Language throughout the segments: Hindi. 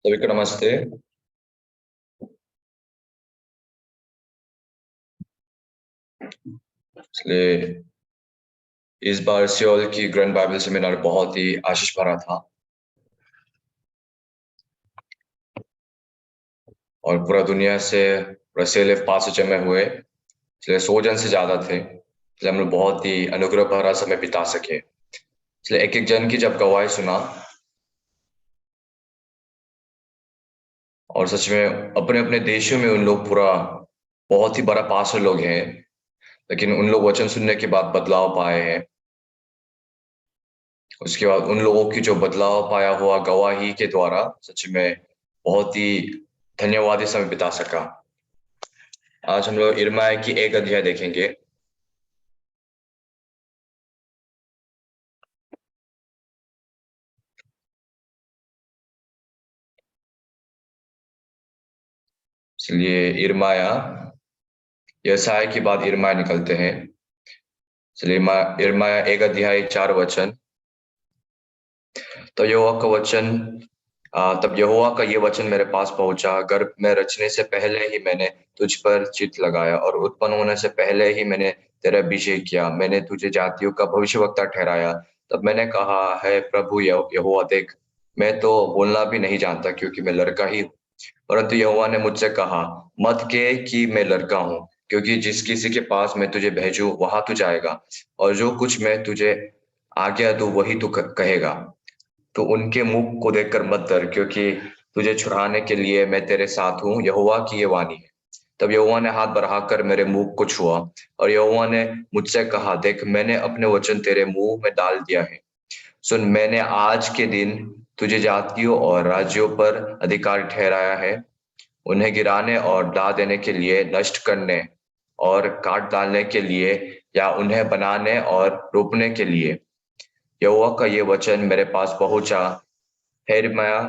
सभी को नमस्ते। इसलिए इस बार सियोल की ग्रैंड बाइबल सेमिनार बहुत ही आशीष भरा था और पूरा दुनिया से पूरा CLF 500 जमे हुए, इसलिए 100 जन से ज्यादा थे। इसलिए हम लोग बहुत ही अनुग्रह भरा समय बिता सके। इसलिए एक एक जन की जब गवाही सुना और सच में अपने अपने देशों में उन लोग पूरा बहुत ही बड़ा पास्टर लोग हैं, लेकिन उन लोग वचन सुनने के बाद बदलाव पाए हैं। उसके बाद उन लोगों की जो बदलाव पाया हुआ गवाही के द्वारा सच में बहुत ही धन्यवादी समय बिता सका। आज हम लोग इर्माया की एक अध्याय देखेंगे। इसलिए इर्माया यशायाह के बाद इर्माया निकलते हैं। इसलिए इर्माया एक अध्याय 4 वचन। तो यहोवा का वचन तब यहोवा का ये वचन मेरे पास पहुंचा, गर्भ में रचने से पहले ही मैंने तुझ पर चित्त लगाया और उत्पन्न होने से पहले ही मैंने तेरा अभिषेक किया। मैंने तुझे जातियों का भविष्यवक्ता ठहराया। तब मैंने कहा, है प्रभु यहोवा देख, मैं तो बोलना भी नहीं जानता क्योंकि मैं लड़का ही हूँ। परंतु यहोवा ने मुझसे कहा, मत कह कि मैं लड़का हूँ, क्योंकि जिस किसी के पास मैं तुझे भेजूं वहां तू जाएगा और जो कुछ मैं तुझे आज्ञा दूं वही तू कहेगा। तो उनके मुख को देखकर मत डर, क्योंकि तुझे छुड़ाने के लिए मैं तेरे साथ हूँ, यहोवा की ये वाणी है। तब यहोवा ने हाथ बढ़ाकर मेरे मुंह को छुआ और यहोवा ने मुझसे कहा, देख, मैंने अपने वचन तेरे मुंह में डाल दिया है। सुन, मैंने आज के दिन तुझे जातियों और राज्यों पर अधिकार ठहराया है, उन्हें गिराने और ढा देने के लिए, नष्ट करने और काट डालने के लिए, या उन्हें बनाने और रोपने के लिए। यहोवा का ये वचन मेरे पास पहुंचा, हे यिर्मयाह,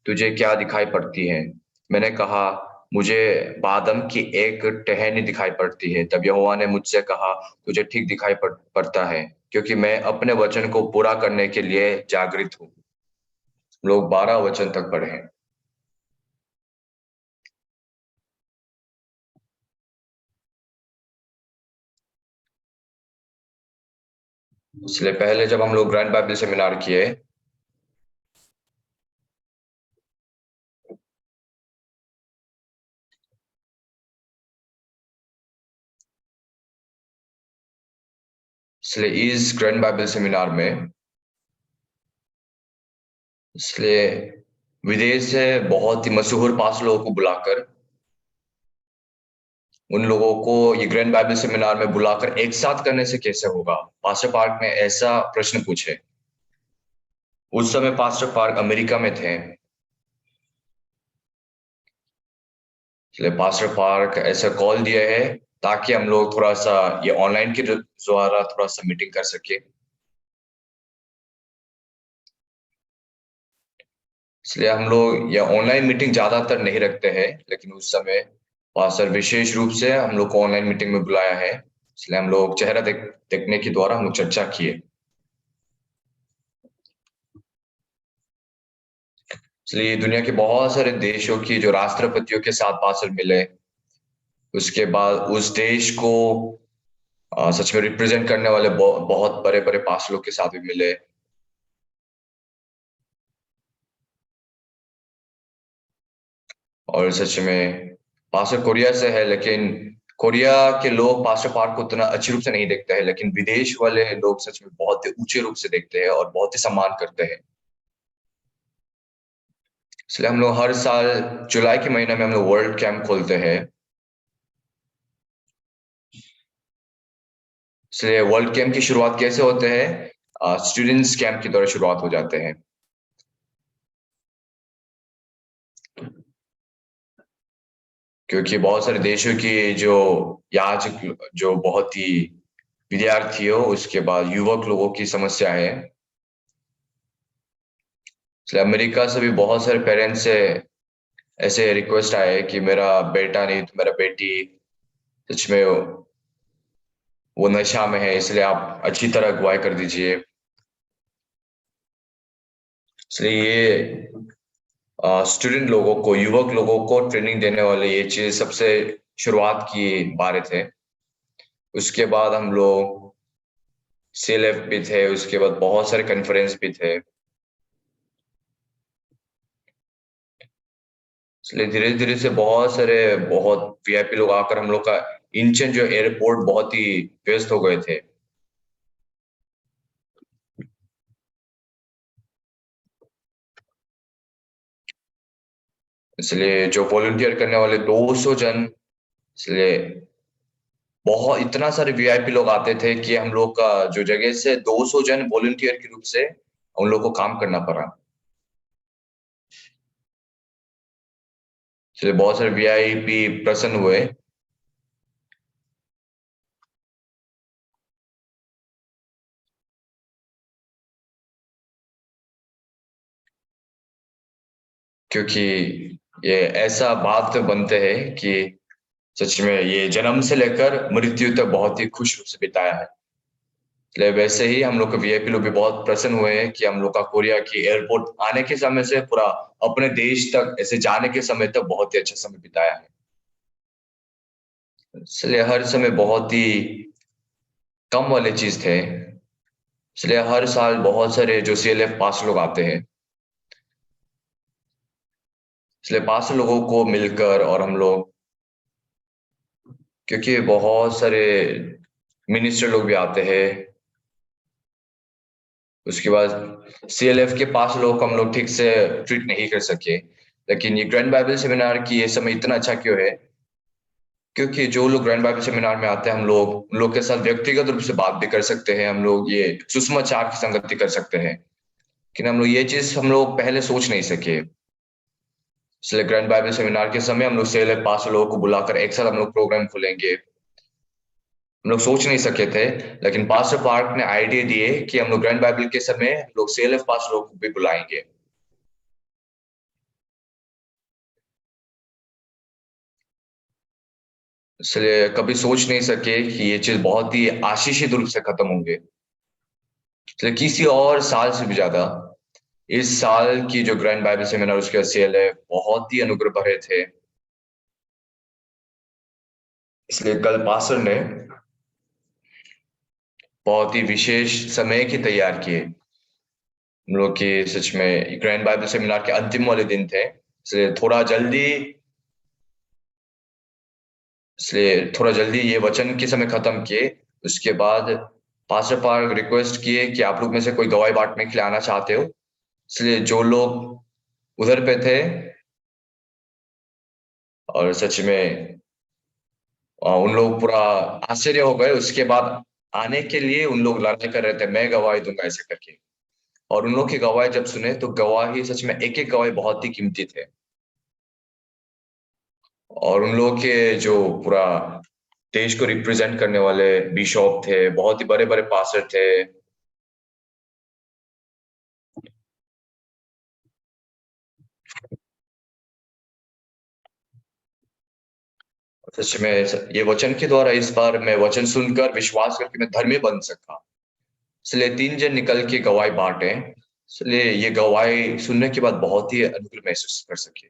तुझे क्या दिखाई पड़ती है? मैंने कहा, मुझे बादम की एक टहनी दिखाई पड़ती है। तब यहोवा ने मुझसे कहा, तुझे ठीक दिखाई पड़ता है, क्योंकि मैं अपने वचन को पूरा करने के लिए जागृत हूँ। लोग 12 वचन तक पढ़े हैं। इसलिए पहले जब हम लोग ग्रैंड बाइबल सेमिनार किए, इसलिए इस ग्रैंड बाइबल सेमिनार में इसलिए विदेश से बहुत ही मशहूर पास लोगों को बुलाकर, उन लोगों को ये ग्रैंड बाइबल सेमिनार में बुलाकर एक साथ करने से कैसे होगा, पास्टर पार्क ने ऐसा प्रश्न पूछे। उस समय पास्टर पार्क अमेरिका में थे। इसलिए पास्टर पार्क ऐसा कॉल दिया है ताकि हम लोग थोड़ा सा ये ऑनलाइन के द्वारा थोड़ा सा मीटिंग कर सके। इसलिए हम लोग ये ऑनलाइन मीटिंग ज्यादातर नहीं रखते हैं, लेकिन उस समय पास्टर विशेष रूप से हम लोग को ऑनलाइन मीटिंग में बुलाया है। इसलिए हम लोग चेहरा देखने के द्वारा हम लोग चर्चा किए। इसलिए दुनिया के बहुत सारे देशों की जो राष्ट्रपतियों के साथ पास्टर मिले, उसके बाद उस देश को सच में रिप्रेजेंट करने वाले बहुत बड़े बड़े पास्टरों के साथ भी मिले। और सच में पास्टर कोरिया से है, लेकिन कोरिया के लोग पास्टर पार्क को उतना अच्छी रूप से नहीं देखते हैं, लेकिन विदेश वाले लोग सच में बहुत ही ऊंचे रूप से देखते हैं और बहुत ही सम्मान करते हैं। इसलिए हम लोग हर साल जुलाई के महीने में हम लोग वर्ल्ड कैंप खोलते हैं। इसलिए वर्ल्ड कैंप की शुरुआत कैसे होते हैं? स्टूडेंट्स कैंप की तरह शुरुआत हो जाते हैं। क्योंकि बहुत सारे देशों की जो याजक, जो बहुत ही विद्यार्थी हो, उसके बाद युवक लोगों की समस्या है। इसलिए अमेरिका से भी बहुत सारे पेरेंट्स से ऐसे रिक्वेस्ट आए कि मेरा बेटा नहीं तो मेरा बेटी सच में वो नशा में है, इसलिए आप अच्छी तरह अगुवाई कर दीजिए। इसलिए ये स्टूडेंट लोगों को, युवक लोगों को ट्रेनिंग देने वाले ये चीज सबसे शुरुआत की बारे थे। उसके बाद हम लोग सीएलएफ भी थे, उसके बाद बहुत सारे कॉन्फ्रेंस भी थे। इसलिए धीरे धीरे से बहुत वीआईपी लोग आकर हम लोग का इंचन जो एयरपोर्ट बहुत ही व्यस्त हो गए थे। इसलिए जो वॉलंटियर करने वाले 200 जन, इसलिए बहुत इतना सारे वीआईपी लोग आते थे कि हम लोग का जो जगह से 200 जन वॉलंटियर के रूप से उन लोग को काम करना पड़ा। इसलिए बहुत सारे वीआईपी प्रसन्न हुए। क्योंकि ये ऐसा बात बनते हैं कि सच में ये जन्म से लेकर मृत्यु तक बहुत ही खुश रूप से बिताया है। इसलिए वैसे ही हम लोग के वीआईपी लोग भी बहुत प्रसन्न हुए हैं कि हम लोग का कोरिया की एयरपोर्ट आने के समय से पूरा अपने देश तक ऐसे जाने के समय तक बहुत ही अच्छा समय बिताया है। इसलिए हर समय बहुत ही कम वाले चीज थे। इसलिए हर साल बहुत सारे जो सीएलएफ पास लोग आते हैं, इसलिए पास लोगों को मिलकर और हम लोग, क्योंकि बहुत सारे मिनिस्टर लोग भी आते हैं। उसके बाद सीएलएफ के पास लोग को हम लोग ठीक से ट्रीट नहीं कर सके। लेकिन ये ग्रैंड बाइबल सेमिनार की ये समय इतना अच्छा क्यों है? क्योंकि जो लोग ग्रैंड बाइबल सेमिनार में आते हैं, हम लोग उन लोग के साथ व्यक्तिगत रूप से बात भी कर सकते हैं। हम लोग ये सुषमाचार की संगति कर सकते हैं। लेकिन हम लोग ये चीज हम लोग पहले सोच नहीं सके। इसलिए ग्रैंड बाइबल सेमिनार के समय हम लोग सीएलएफ पास लोगों को बुलाकर एक साथ हम लोग प्रोग्राम खोलेंगे, हम लोग सोच नहीं सके थे। लेकिन पास्टर पार्क ने आइडिया दिए कि हम लोग ग्रैंड बाइबल के समय हम लोग सीएलएफ पास लोगों को भी बुलाएंगे। इसलिए कभी सोच नहीं सके कि ये चीज बहुत ही आशीषित रूप से खत्म होंगे। इसलिए किसी और साल से भी ज्यादा इस साल की जो ग्रैंड बाइबल सेमिनार उसके सेल है बहुत ही अनुग्रह भरे थे। इसलिए कल पास्टर ने बहुत ही विशेष समय की तैयार किए। हम लोग के सच में ग्रैंड बाइबल सेमिनार के अंतिम वाले दिन थे, इसलिए थोड़ा जल्दी ये वचन के समय खत्म किए। उसके बाद पास्टर पार्क रिक्वेस्ट किए कि आप लोग में से कोई गवाही बांटने के लिए आना चाहते हो। इसलिए जो लोग उधर पे थे, और सच में उन लोग पूरा आश्चर्य हो गए। उसके बाद आने के लिए उन लोग लड़ाई कर रहे थे, मैं गवाही दूंगा ऐसे करके। और उन लोग की गवाही जब सुने तो गवाही सच में एक एक गवाही बहुत ही कीमती थे। और उन लोग के जो पूरा देश को रिप्रेजेंट करने वाले बिशप थे, बहुत ही बड़े बड़े पास्टर थे। सच में ये वचन के द्वारा इस बार मैं वचन सुनकर विश्वास करके मैं धर्मी बन सका। इसलिए 3 जन निकल के गवाही बांटे। इसलिए ये गवाही सुनने के बाद बहुत ही अनुकूल महसूस कर सके।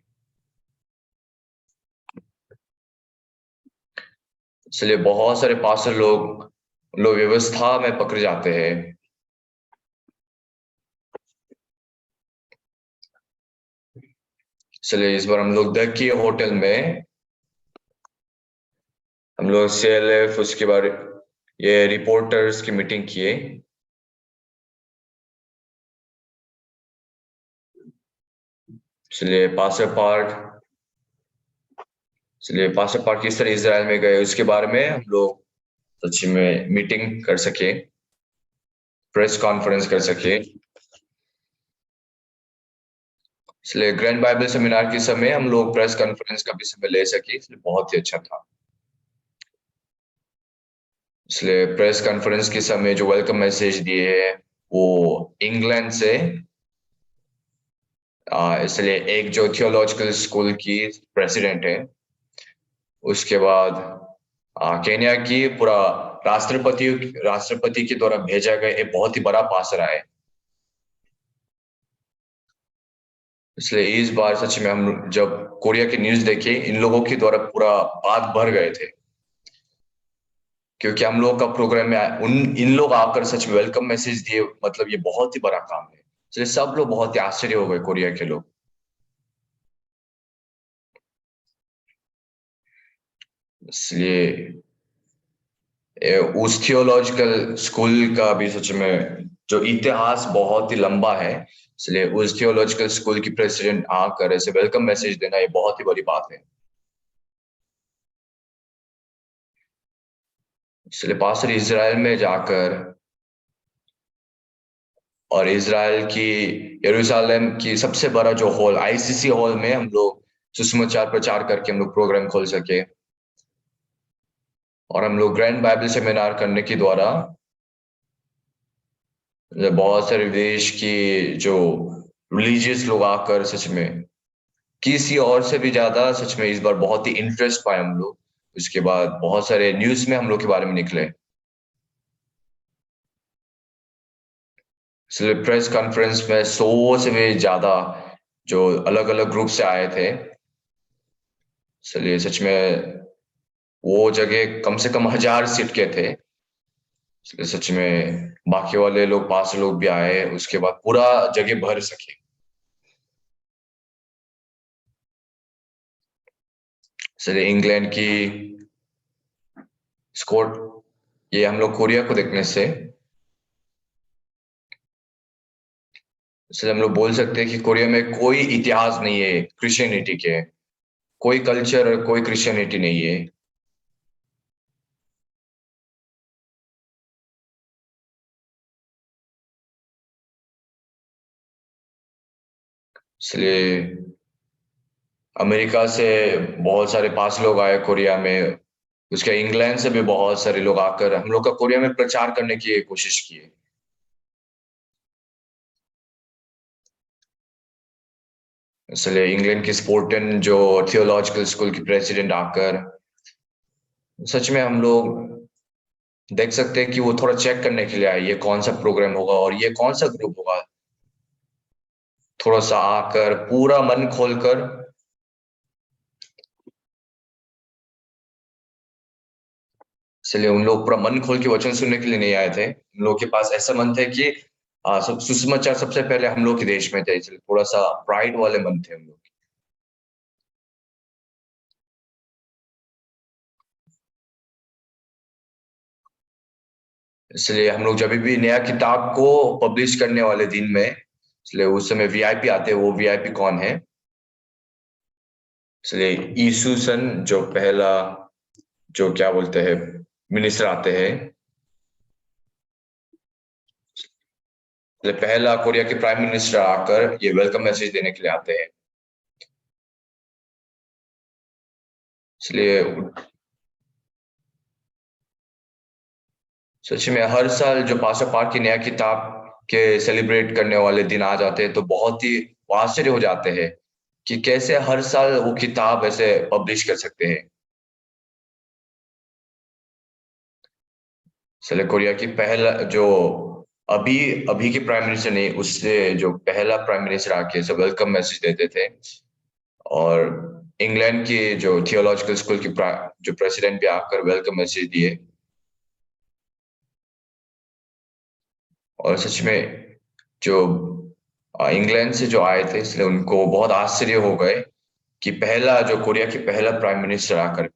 इसलिए बहुत सारे पास्टर लोग लोग व्यवस्था में पकड़ जाते हैं। इसलिए इस बार हम लोग द की होटल में हम लोग सीएलएफ उसके बाद ये रिपोर्टर्स की मीटिंग किए। इसलिए पास्टर पार्क इसलिए पास्टर पार्क किस तरह इजराइल में गए उसके बारे में हम लोग सच में मीटिंग कर सके, प्रेस कॉन्फ्रेंस कर सके। इसलिए ग्रैंड बाइबल सेमिनार के समय हम लोग प्रेस कॉन्फ्रेंस का भी समय ले सके, इसलिए बहुत ही अच्छा था। इसलिए प्रेस कॉन्फ्रेंस के समय जो वेलकम मैसेज दिए है वो इंग्लैंड से, इसलिए एक जो थियोलॉजिकल स्कूल की प्रेसिडेंट है, उसके बाद केन्या की पूरा राष्ट्रपति राष्ट्रपति के द्वारा भेजा गया एक बहुत ही बड़ा पासर आए। इसलिए इस बार सच में हम जब कोरिया की न्यूज़ देखी, इन लोगों के द्वारा पूरा बात भर गए थे। क्योंकि हम लोग का प्रोग्राम में इन लोग आकर सच में वेलकम मैसेज दिए, मतलब ये बहुत ही बड़ा काम है। इसलिए सब लोग बहुत ही आश्चर्य हो गए, कोरिया के लोग। इसलिए उस थियोलॉजिकल स्कूल का भी सच में जो इतिहास बहुत ही लंबा है। इसलिए उस थियोलॉजिकल स्कूल की प्रेसिडेंट आकर ऐसे वेलकम मैसेज देना, ये बहुत ही बड़ी बात है। इसलिए पास्टर इज़राइल में जाकर और इज़राइल की यरूशलेम की सबसे बड़ा जो हॉल, आईसीसी हॉल में हम लोग सुसमाचार प्रचार करके हम लोग प्रोग्राम खोल सके। और हम लोग ग्रैंड बाइबल सेमिनार करने के द्वारा बहुत सारे देश की जो रिलीजियस लोग आकर सच में किसी और से भी ज्यादा सच में इस बार बहुत ही इंटरेस्ट पाए हम लोग। उसके बाद बहुत सारे न्यूज़ में हम लोग के बारे में निकले। इसलिए प्रेस कॉन्फ्रेंस में 100 से भी ज़्यादा जो अलग-अलग ग्रुप से आए थे। इसलिए सच में वो जगह कम से कम 1000 सीट के थे। इसलिए सच में बाकी वाले लोग, पास लोग भी आए, उसके बाद पूरा जगह भर सके। इसलिए इंग्लैंड की स्कोर, ये हम लोग कोरिया को देखने से इसलिए हम लोग बोल सकते हैं कि कोरिया में कोई इतिहास नहीं है क्रिश्चियनिटी के, कोई कल्चर, कोई क्रिश्चियनिटी नहीं है। इसलिए अमेरिका से बहुत सारे पास लोग आए कोरिया में। उसके इंग्लैंड से भी बहुत सारे लोग आकर हम लोग का कोरिया में प्रचार करने की कोशिश की। इसलिए इंग्लैंड की स्पोर्टन जो थियोलॉजिकल स्कूल की प्रेसिडेंट आकर सच में हम लोग देख सकते हैं कि वो थोड़ा चेक करने के लिए आए, ये कौन सा प्रोग्राम होगा और ये कौन सा ग्रुप होगा। थोड़ा सा आकर पूरा मन खोलकर, इसलिए उन लोग पूरा मन खोल के वचन सुनने के लिए नहीं आए थे। उन लोग के पास ऐसा मन थे कि सुसमाचार सबसे पहले हम लोग के देश में थे, इसलिए थोड़ा सा प्राइड वाले मन थे हम लोग। इसलिए हम लोग जब भी नया किताब को पब्लिश करने वाले दिन में, इसलिए उस समय वीआईपी आते हैं। वो वीआईपी कौन है? इसलिए यीशु सन जो पहला, जो क्या बोलते हैं, मिनिस्टर आते हैं। इसलिए पहला कोरिया के प्राइम मिनिस्टर आकर ये वेलकम मैसेज देने के लिए आते हैं। इसलिए सच में हर साल जो पासा पाठ की नया किताब के सेलिब्रेट करने वाले दिन आ जाते हैं तो बहुत ही वो आश्चर्य हो जाते हैं कि कैसे हर साल वो किताब ऐसे पब्लिश कर सकते हैं। इसलिए कोरिया की पहला जो अभी अभी के प्राइम मिनिस्टर नहीं, उससे जो पहला प्राइम मिनिस्टर आके सब वेलकम मैसेज देते थे। और इंग्लैंड की जो थियोलॉजिकल स्कूल की जो प्रेसिडेंट भी आकर वेलकम मैसेज दिए। और सच में जो इंग्लैंड से जो आए थे, इसलिए उनको बहुत आश्चर्य हो गए कि पहला जो कोरिया की पहला प्राइम मिनिस्टर आकर,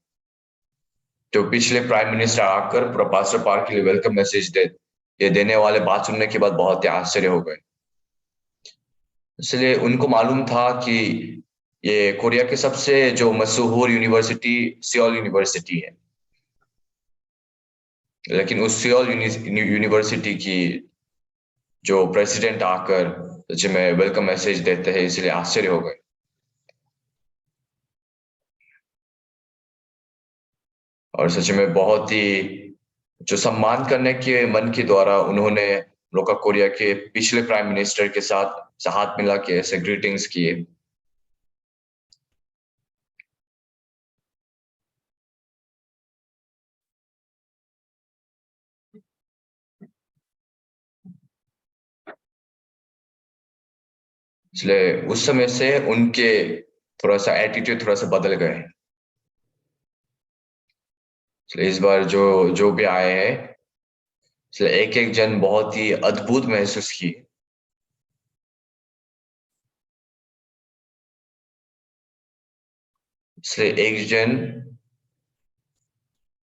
जो पिछले प्राइम मिनिस्टर आकर पूरा पास्टर पार्क के लिए वेलकम मैसेज ये देने वाले बात सुनने के बाद बहुत ही आश्चर्य हो गए। इसलिए उनको मालूम था कि ये कोरिया के सबसे जो मशहूर यूनिवर्सिटी सियोल यूनिवर्सिटी है। लेकिन उस सियोल यूनिवर्सिटी की जो प्रेसिडेंट आकर सच में वेलकम मैसेज देते हैं, इसलिए आश्चर्य हो गए। और सच में बहुत ही जो सम्मान करने के मन के द्वारा उन्होंने लोग का कोरिया के पिछले प्राइम मिनिस्टर के साथ हाथ मिला के ऐसे ग्रीटिंग्स किए। इसलिए उस समय से उनके थोड़ा सा एटीट्यूड थोड़ा सा बदल गए। इसलिए इस बार जो जो भी आए हैं, इसलिए एक एक जन बहुत ही अद्भुत महसूस किए। इसलिए एक जन,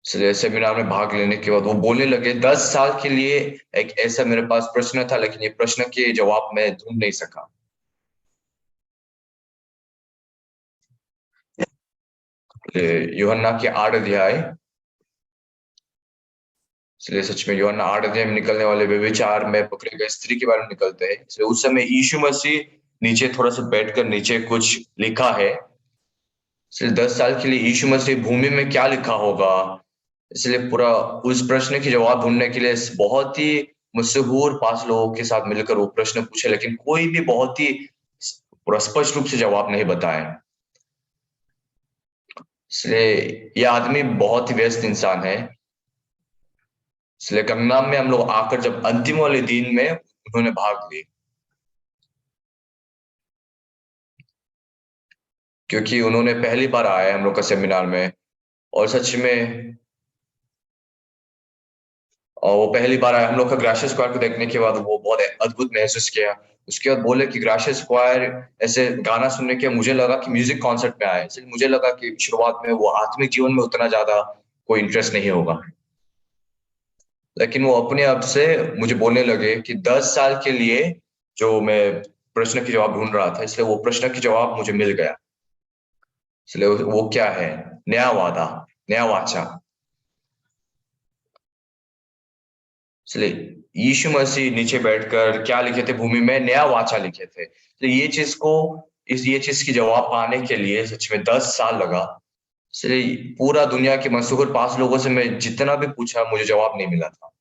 इसलिए सेमिनार में भाग लेने के बाद वो बोलने लगे, 10 साल के लिए एक ऐसा मेरे पास प्रश्न था, लेकिन ये प्रश्न के जवाब मैं ढूंढ नहीं सका। यूहन्ना के 8 अध्याय, इसलिए सच में यूहन्ना 8 अध्याय में निकलने वाले व्यभिचार में पकड़े गए स्त्री के बारे में निकलते हैं। इसलिए उस समय यीशु मसीह नीचे थोड़ा सा बैठकर नीचे कुछ लिखा है। इसलिए 10 साल के लिए यीशु मसीह भूमि में क्या लिखा होगा, इसलिए पूरा उस प्रश्न की जवाब ढूंढने के लिए बहुत ही मशहूर 5 लोगों के साथ मिलकर वो प्रश्न पूछे, लेकिन कोई भी बहुत ही पूरा स्पष्ट रूप से जवाब नहीं बताए। इसलिए ये आदमी बहुत ही व्यस्त इंसान है। इसलिए गंगनाम में हम लोग आकर जब अंतिम वाले दिन में उन्होंने भाग ली, क्योंकि उन्होंने पहली बार आया हम लोग का सेमिनार में। और सच में वो पहली बार आया हम लोग का ग्राशियस स्क्वायर को देखने के बाद वो बहुत अद्भुत महसूस किया। उसके बाद बोले कि ग्राशियस स्क्वायर ऐसे गाना सुनने के मुझे लगा कि म्यूजिक कॉन्सर्ट में आए, इसलिए मुझे लगा कि शुरुआत में वो आत्मिक जीवन में उतना ज्यादा कोई इंटरेस्ट नहीं होगा। लेकिन वो अपने आप से मुझे बोलने लगे कि 10 साल के लिए जो मैं प्रश्न की जवाब ढूंढ रहा था, इसलिए वो प्रश्न की जवाब मुझे मिल गया। इसलिए वो क्या है, नया वादा, नया वाचा। इसलिए यीशु मसीह नीचे बैठकर क्या लिखे थे, भूमि में नया वाचा लिखे थे। तो ये चीज को, इस ये चीज की जवाब पाने के लिए सच में 10 साल लगा। इसलिए पूरा दुनिया के मशहूर 5 लोगों से मैं जितना भी पूछा मुझे जवाब नहीं मिला था।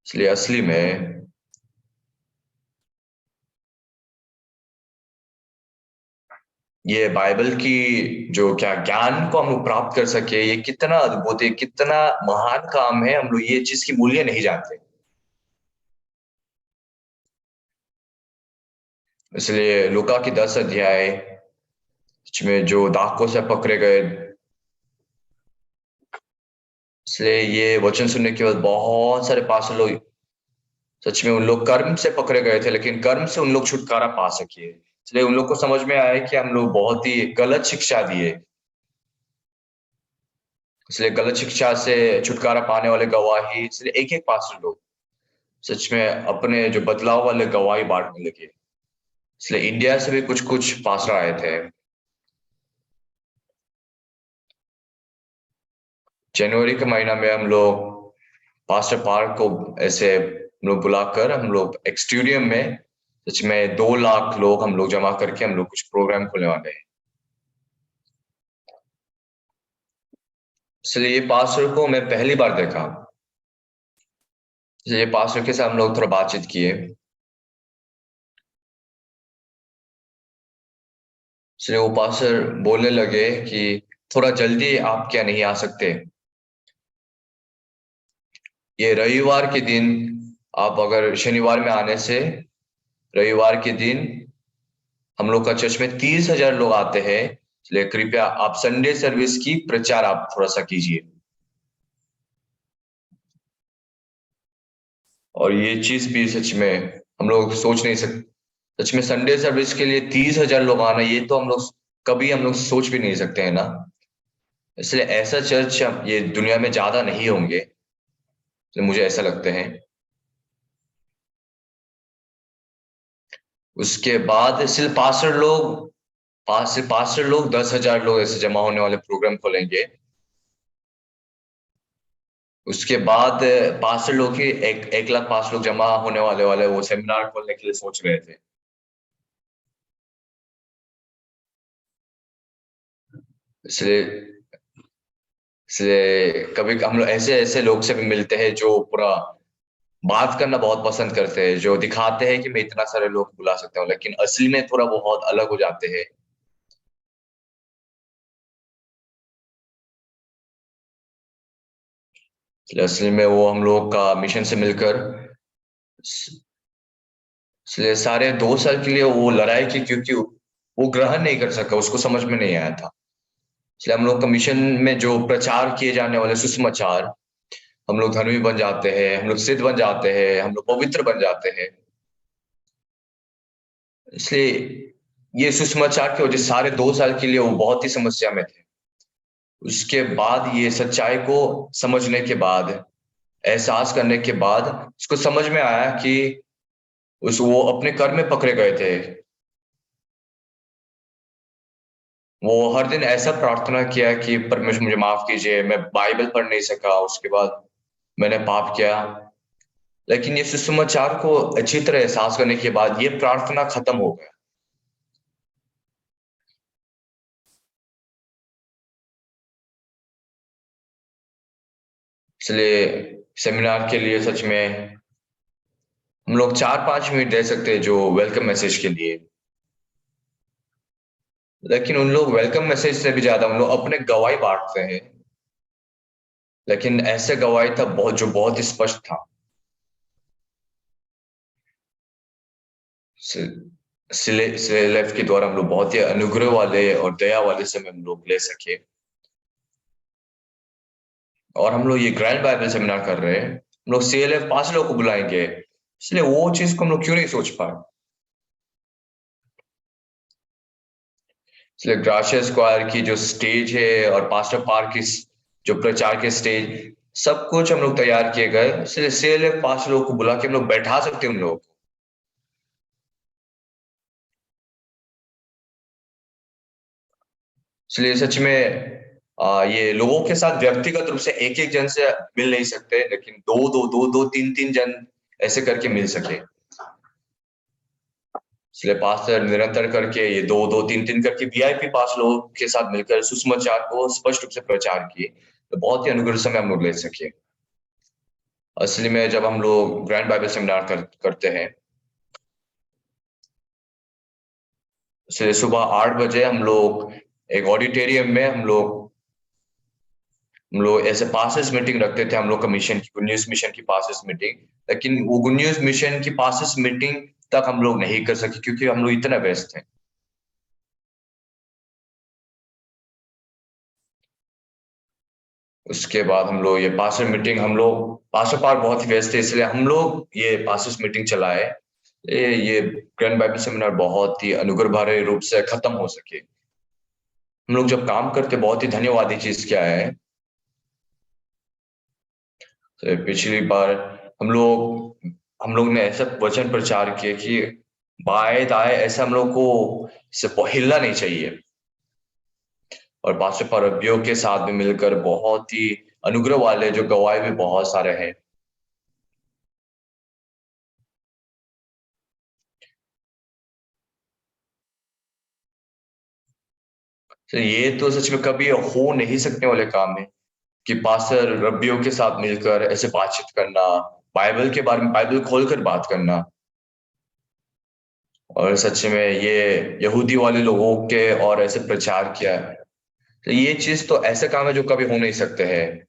इसलिए असली में ये बाइबल की जो क्या ज्ञान को हम लोग प्राप्त कर सके, ये कितना अद्भुत है, कितना महान काम है, हम लोग ये चीज की मूल्य नहीं जानते। इसलिए लूका की 10 अध्याय में जो डाकुओं से पकड़े गए, इसलिए ये वचन सुनने के बाद बहुत सारे पास लोग, सच में उन लोग कर्म से पकड़े गए थे, लेकिन कर्म से उन लोग छुटकारा पा सके। इसलिए उन लोग को समझ में आया कि हम लोग बहुत ही गलत शिक्षा दिए। इसलिए गलत शिक्षा से छुटकारा पाने वाले गवाही, इसलिए एक एक पास्टर लोग सच में अपने जो बदलाव वाले गवाही बांटने लगे। इसलिए इंडिया से भी कुछ कुछ पास्टर आए थे। जनवरी के महीना में हम लोग पास्टर पार्क को ऐसे हम लोग बुलाकर हम लोग एक स्टेडियम में सच में 2 लाख लोग हम लोग जमा करके हम लोग कुछ प्रोग्राम खोलने वाले हैं। इसलिए ये पास्टर को मैं पहली बार देखा। इसलिए ये पास्टर के साथ हम लोग थोड़ा बातचीत किए। इसलिए वो पास्टर बोलने लगे कि थोड़ा जल्दी आप क्या नहीं आ सकते, ये रविवार के दिन आप अगर शनिवार में आने से, रविवार के दिन हम लोग का चर्च में 30,000 लोग आते हैं, इसलिए कृपया आप संडे सर्विस की प्रचार आप थोड़ा सा कीजिए। और ये चीज भी सच में हम लोग सोच नहीं सकते। सच में संडे सर्विस के लिए 30,000 लोग आना, ये तो हम लोग कभी हम लोग सोच भी नहीं सकते हैं ना। इसलिए ऐसा चर्च ये दुनिया में ज्यादा नहीं होंगे, तो मुझे ऐसा लगता है। उसके बाद सिर्फ पास्टर लोग 10,000 लोग ऐसे जमा होने वाले प्रोग्राम खोलेंगे। उसके बाद पास्टर लोग ही 1 लाख 5 लोग जमा होने वाले वाले वो सेमिनार खोलने के लिए सोच रहे थे। इसलिए इसलिए कभी हम लोग ऐसे ऐसे लोग से भी मिलते हैं जो पूरा बात करना बहुत पसंद करते हैं, जो दिखाते हैं कि मैं इतना सारे लोग बुला सकता हूँ, लेकिन असली में थोड़ा बहुत अलग हो जाते हैं। असल में वो हम लोग का मिशन से मिलकर इसलिए सारे 2 साल के लिए वो लड़ाई की, क्योंकि वो ग्रहण नहीं कर सका, उसको समझ में नहीं आया था। इसलिए हम लोग का मिशन में जो प्रचार किए जाने वाले सुसमाचार, हम लोग धर्मी बन जाते हैं, हम लोग सिद्ध बन जाते हैं, हम लोग पवित्र बन जाते हैं। इसलिए ये सुसमाचार की वजह से सारे 2 साल के लिए वो बहुत ही समस्या में थे। उसके बाद ये सच्चाई को समझने के बाद, एहसास करने के बाद उसको समझ में आया कि उस वो अपने कर्म में पकड़े गए थे। वो हर दिन ऐसा प्रार्थना किया कि परमेश्वर मुझे माफ कीजिए, मैं बाइबल पढ़ नहीं सका, उसके बाद मैंने पाप किया। लेकिन ये सुसमाचार को अच्छी तरह एहसास करने के बाद ये प्रार्थना खत्म हो गया। इसलिए सेमिनार के लिए सच में हम लोग 4-5 मिनट दे सकते हैं जो वेलकम मैसेज के लिए। लेकिन उन लोग वेलकम मैसेज से भी ज्यादा उन लोग अपने गवाही बांटते हैं। लेकिन ऐसे गवाही था बहुत जो बहुत ही स्पष्ट था। सिलेफ के द्वारा हम लोग बहुत ही अनुग्रह वाले और दया वाले समय हम लोग ले सके। और हम लोग ये ग्रैंड बाइबल सेमिनार कर रहे हैं, हम लोग सीएलएफ 5 लोगों को बुलाएंगे, इसलिए वो चीज को हम लोग क्यों नहीं सोच पाए। इसलिए ग्राशिया स्क्वायर की जो स्टेज है और पास्टर पार्क की जो प्रचार के स्टेज, सब कुछ हम लोग तैयार किए गए, इसलिए सीएलएफ 5 लोगों को बुला के हम लोग बैठा सकते हैं उन लोगों को। इसलिए सच में ये लोगों के साथ व्यक्तिगत रूप से एक एक जन से मिल नहीं सकते, लेकिन दो दो दो दो तीन तीन जन ऐसे करके मिल सके। इसलिए पास्टर निरंतर करके ये दो दो तीन तीन करके वीआईपी 5 लोगों के साथ मिलकर सुसमाचार को स्पष्ट रूप से प्रचार किए, तो बहुत ही अनुग्रह समय हम लोग ले सके। असली में जब हम लोग ग्रैंड बाइबल सेमिनार करते हैं, से सुबह 8 बजे हम लोग एक ऑडिटोरियम में हम लोग ऐसे पासेस मीटिंग रखते थे, हम लोग का मिशन की गुड न्यूज मिशन की पासेस मीटिंग। लेकिन वो गुड न्यूज मिशन की पासेस मीटिंग तक हम लोग नहीं कर सके क्योंकि हम लोग इतना व्यस्त थे। उसके बाद हम लोग ये पास्टर मीटिंग, हम लोग पास्टर पार बहुत ही व्यस्त थे, इसलिए हम लोग ये पास्टर्स मीटिंग चलाए। ये ग्रैंड बाइबल सेमिनार बहुत ही अनुग्रह भरे रूप से खत्म हो सके। हम लोग जब काम करते बहुत ही धन्यवादी चीज क्या है, तो पिछली बार हम लोग हम लोग ने ऐसा वचन प्रचार किए कि बाएं दाएं ऐसा हम लोग को से हिलना नहीं चाहिए। और पास्टर परबियों के साथ में मिलकर बहुत ही अनुग्रह वाले जो गवाही भी बहुत सारे हैं। तो ये तो सच में कभी हो नहीं सकने वाले काम है कि पास्टर रब्बियों के साथ मिलकर ऐसे बातचीत करना, बाइबल के बारे में बाइबल खोलकर बात करना। और सच में ये यहूदी वाले लोगों के और ऐसे प्रचार किया है, तो ये चीज तो ऐसे काम है जो कभी हो नहीं सकते हैं।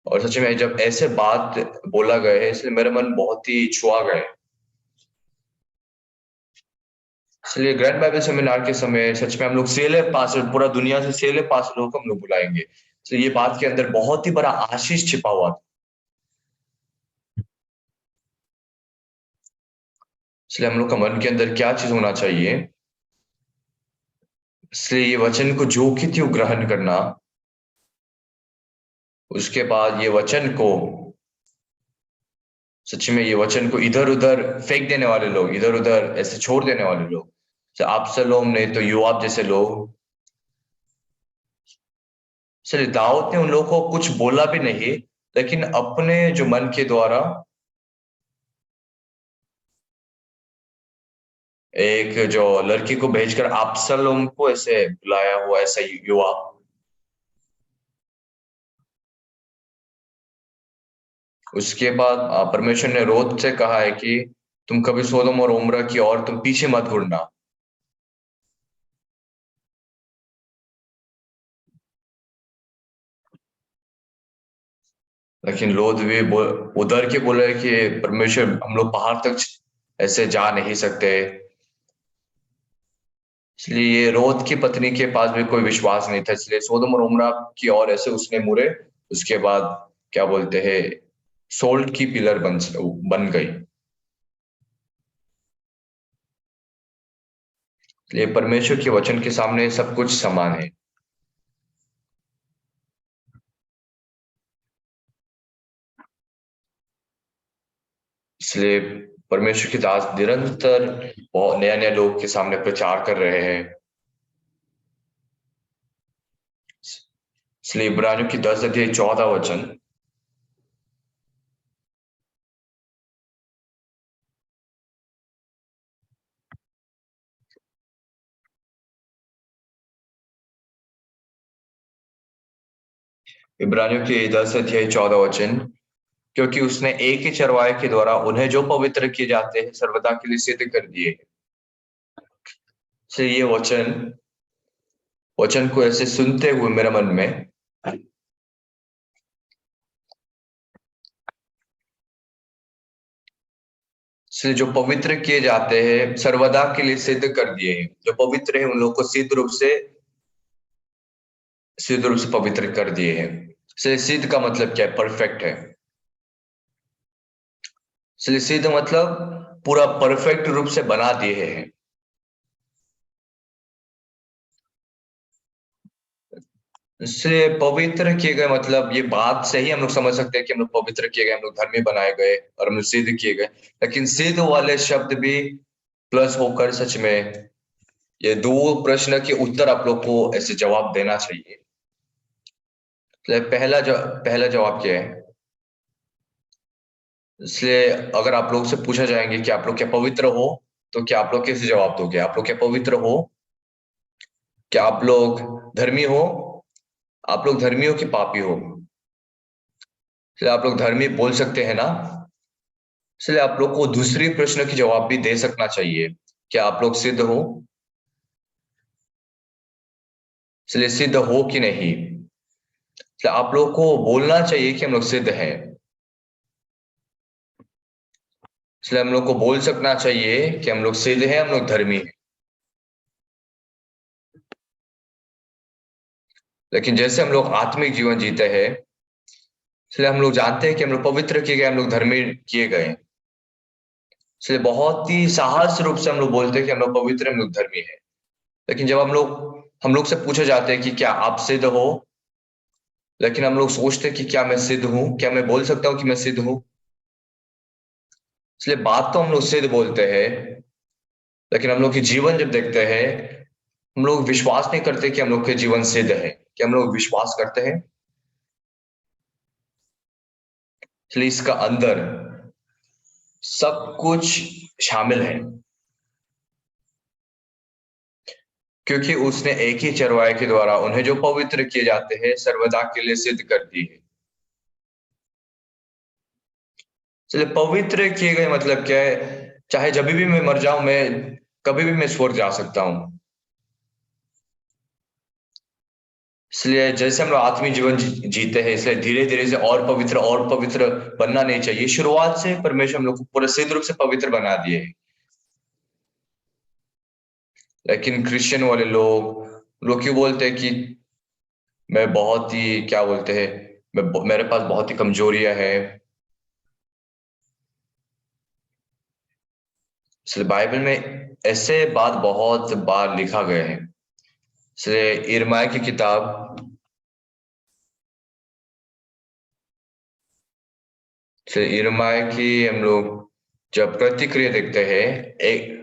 और सच में जब ऐसे बात बोला गए है, इसलिए मेरा मन बहुत ही छुआ गए। इसलिए ग्रैंड बाइबल सेमिनार के समय सच में हम लोग सेले पास पूरा दुनिया से सेले पास लोगों को हम लोग बुलाएंगे, तो ये बात के अंदर बहुत ही बड़ा आशीष छिपा हुआ था। इसलिए हम लोग का मन के अंदर क्या चीज होना चाहिए, इसलिए ये वचन को जो कि थी वो ग्रहण करना। उसके बाद ये वचन को सच में ये वचन को इधर उधर फेंक देने वाले लोग, इधर उधर ऐसे छोड़ देने वाले लोग, जैसे अबसलोम ने तो योआब जैसे लोग। इसलिए दाऊद ने उन लोगों को कुछ बोला भी नहीं, लेकिन अपने जो मन के द्वारा एक जो लड़की को भेजकर अबसलोम को ऐसे बुलाया हुआ ऐसा युवा। उसके बाद परमेश्वर ने रोत से कहा है कि तुम कभी सोदोम और उम्र की और तुम पीछे मत घूरना। लेकिन लोग भी उधर के बोले कि परमेश्वर हम लोग पहाड़ तक ऐसे जा नहीं सकते। इसलिए लोत की पत्नी के पास भी कोई विश्वास नहीं था, इसलिए सोदोम और उमरा की ओर ऐसे उसने मुड़े। उसके बाद क्या बोलते हैं, सोल्ट की पिलर बन गई। इसलिए परमेश्वर के वचन के सामने सब कुछ समान है। इसलिए परमेश्वर के दास निरंतर बहुत नया नया लोग के सामने प्रचार कर रहे हैं। इसलिए इब्रानियों की 10 अध्याय 14 वचन। इब्रानियों की 10 अध्याय 14 वचन। क्योंकि उसने एक ही चरवाहे के द्वारा उन्हें जो पवित्र किए जाते हैं सर्वदा के लिए सिद्ध कर दिए। से ये वचन वचन को ऐसे सुनते हुए मेरे मन में, से जो पवित्र किए जाते हैं सर्वदा के लिए सिद्ध कर दिए हैं। जो पवित्र है उन लोग को सिद्ध रूप से पवित्र कर दिए हैं। से सिद्ध का मतलब क्या है? परफेक्ट है। इसलिए सिद्ध मतलब पूरा परफेक्ट रूप से बना दिए हैं। इसलिए पवित्र किए गए मतलब ये बात से ही हम लोग समझ सकते हैं कि हम लोग पवित्र किए गए, हम लोग धर्मी बनाए गए और हम लोग सिद्ध किए गए। लेकिन सिद्ध वाले शब्द भी प्लस होकर सच में ये दो प्रश्न के उत्तर आप लोग को ऐसे जवाब देना चाहिए। तो पहला जवाब क्या है? इसलिए अगर आप लोग से पूछा जाएंगे कि आप लोग क्या पवित्र हो, तो क्या आप लोग कैसे जवाब दोगे? आप लोग क्या पवित्र हो? क्या आप लोग धर्मी हो? आप लोग धर्मी हो कि पापी हो? इसलिए आप लोग धर्मी बोल सकते हैं ना। इसलिए आप लोग को दूसरी प्रश्न की जवाब भी दे सकना चाहिए। क्या आप लोग सिद्ध हो? इसलिए सिद्ध हो कि नहीं? इसलिए आप लोग को बोलना चाहिए कि हम लोग सिद्ध हैं। इसलिए हम लोग को बोल सकना चाहिए कि हम लोग सिद्ध हैं, हम लोग धर्मी हैं। लेकिन जैसे हम लोग आत्मिक जीवन जीते हैं, इसलिए हम लोग जानते हैं कि हम लोग पवित्र किए गए, हम लोग धर्मी किए गए। इसलिए बहुत ही साहस रूप से हम लोग बोलते हैं कि हम लोग पवित्र, हम लोग धर्मी हैं। लेकिन जब हम लोग से पूछा जाता है कि क्या आप सिद्ध हो, लेकिन हम लोग सोचते हैं कि क्या मैं सिद्ध हूं, क्या मैं बोल सकता हूं कि मैं सिद्ध हूं? इसलिए बात तो हम लोग सिद्ध बोलते हैं, लेकिन हम लोग की जीवन जब देखते हैं, हम लोग विश्वास नहीं करते कि हम लोग के जीवन सिद्ध है। कि हम लोग विश्वास करते हैं? इसलिए इसका अंदर सब कुछ शामिल है। क्योंकि उसने एक ही चरवाहे के द्वारा उन्हें जो पवित्र किए जाते हैं सर्वदा के लिए सिद्ध कर दी है। इसलिए पवित्र किए गए मतलब क्या है? चाहे जब भी मैं मर जाऊं, मैं कभी भी मैं स्वर्ग जा सकता हूं। इसलिए जैसे हम लोग आत्मीय जीवन जीते हैं, इसलिए धीरे धीरे से और पवित्र बनना नहीं चाहिए। शुरुआत से परमेश्वर हम लोग को पूरे सिद्ध रूप से पवित्र बना दिए हैं। लेकिन क्रिश्चियन वाले लोग लोग क्यों बोलते हैं कि मैं बहुत ही क्या बोलते हैं, मेरे पास बहुत ही कमजोरियां है। इसलिए बाइबल में ऐसे बात बहुत बार लिखा गया है। इसलिए यिर्मयाह की किताब, इसलिए यिर्मयाह की हम लोग जब प्रतिक्रिया देखते हैं, एक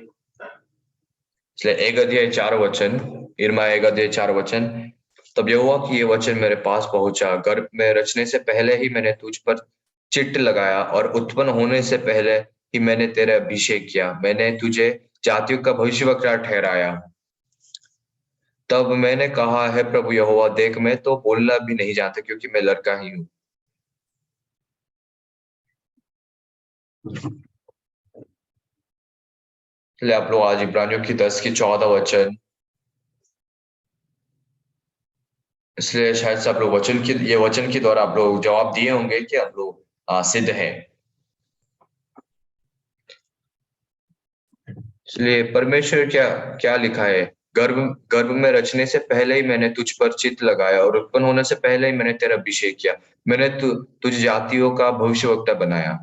इसलिए 1 अध्याय 4 वचन, यिर्मयाह 1 अध्याय 4 वचन। तब यहोवा की ये वचन मेरे पास पहुंचा, गर्भ में रचने से पहले ही मैंने तुझ पर चिट्ठ लगाया और उत्पन्न होने से पहले ही मैंने तेरा अभिषेक किया। मैंने तुझे जातियों का भविष्यवक्ता ठहराया। तब मैंने कहा, है प्रभु यहोवा, देख मैं तो बोलना भी नहीं जानता, क्योंकि मैं लड़का ही हूँ। इसलिए आप लोग आज इब्रानियों की 10 की 14 वचन, इसलिए शायद से आप लोग वचन के द्वारा आप लोग जवाब दिए होंगे कि आप लोग सिद्ध हैं। इसलिए परमेश्वर क्या क्या लिखा है? गर्भ गर्भ में रचने से पहले ही मैंने तुझ पर चित्त लगाया और उत्पन्न होने से पहले ही मैंने तेरा अभिषेक किया। मैंने तुझ जातियों का भविष्यवक्ता बनाया।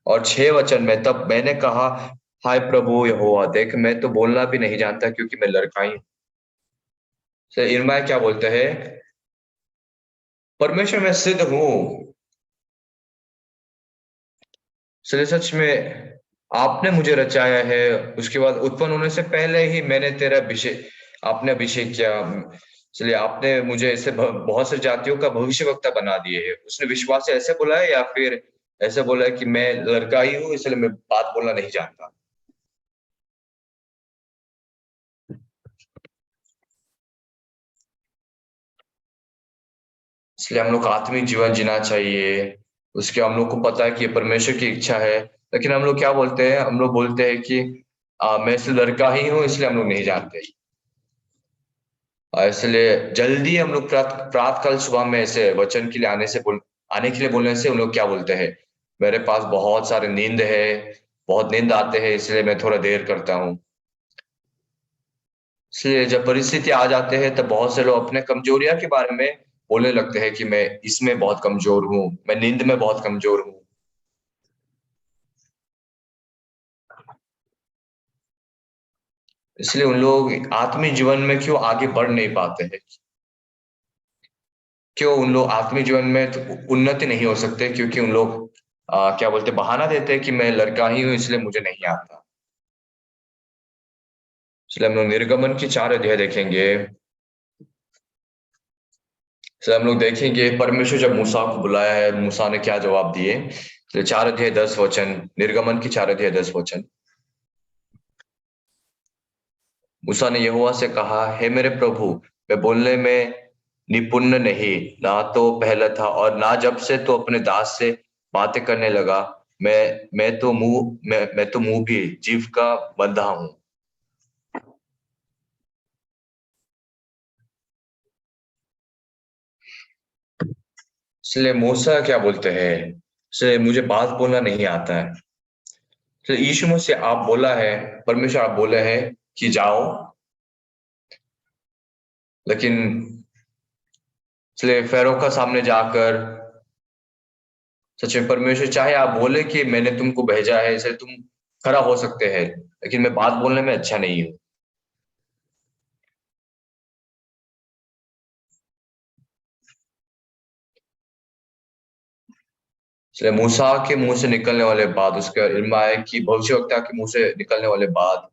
और 6 वचन में तब मैंने कहा, हाय प्रभु यहोवा, देख मैं तो बोलना भी नहीं जानता क्योंकि मैं लड़का ही हूं। तो इर्मिया क्या बोलते हैं? परमेश्वर मैं सिद्ध हूँ। इसलिए सच में आपने मुझे रचाया है। उसके बाद उत्पन्न होने से पहले ही मैंने तेरा अभिषेक आपने अभिषेक किया। इसलिए आपने मुझे ऐसे बहुत से जातियों का भविष्यवक्ता बना दिए है। उसने विश्वास से ऐसे बोला है या फिर ऐसे बोला है कि मैं लड़का ही हूँ इसलिए मैं बात बोलना नहीं जानता? इसलिए हम लोग को आत्मिक जीवन जीना चाहिए। उसके हम लोग को पता है कि ये परमेश्वर की इच्छा है। लेकिन हम लोग क्या बोलते हैं? हम लोग बोलते हैं कि मैं इसलिए लड़का ही हूँ इसलिए हम लोग नहीं जानते। इसलिए जल्दी हम लोग प्रातः काल सुबह में ऐसे वचन के लिए आने के लिए बोलने से हम लोग क्या बोलते हैं? मेरे पास बहुत सारे नींद है, बहुत नींद आते हैं इसलिए मैं थोड़ा देर करता हूँ। इसलिए जब परिस्थिति आ जाते हैं तब बहुत से लोग अपने कमजोरियां के बारे में बोलने लगते हैं कि मैं इसमें बहुत कमजोर हूँ, मैं नींद में बहुत कमजोर हूँ। इसलिए उन लोग आत्मिक जीवन में क्यों आगे बढ़ नहीं पाते हैं? क्यों उन लोग आत्मिक जीवन में तो उन्नति नहीं हो सकते? क्योंकि उन लोग क्या बोलते बहाना देते हैं कि मैं लड़का ही हूँ इसलिए मुझे नहीं आता। इसलिए हम लोग निर्गमन की 4 अध्याय देखेंगे। इसलिए हम लोग देखेंगे परमेश्वर जब मूसा को बुलाया है, मूसा ने क्या जवाब दिए। तो 4 अध्याय 10 वचन, निर्गमन की 4 अध्याय 10 वचन। मूसा ने यहोवा से कहा, हे मेरे प्रभु, मैं बोलने में निपुण नहीं, ना तो पहले था और ना जब से तो अपने दास से बातें करने लगा। मैं तो मुंह भी जीव का बंधा हूँ। इसलिए मूसा क्या बोलते हैं? इसलिए मुझे बात बोलना नहीं आता है। तो यीशु मसीह आप बोला है, परमेश्वर आप बोले हैं कि जाओ। लेकिन इसलिए फैरो का सामने जाकर सच में परमेश्वर चाहे आप बोले कि मैंने तुमको भेजा है इसलिए तुम खड़ा हो सकते हैं, लेकिन मैं बात बोलने में अच्छा नहीं हूँ। इसलिए मूसा के मुंह से निकलने वाले बात, उसके इर्मिया की भविष्यवक्ता के मुंह से निकलने वाले बात,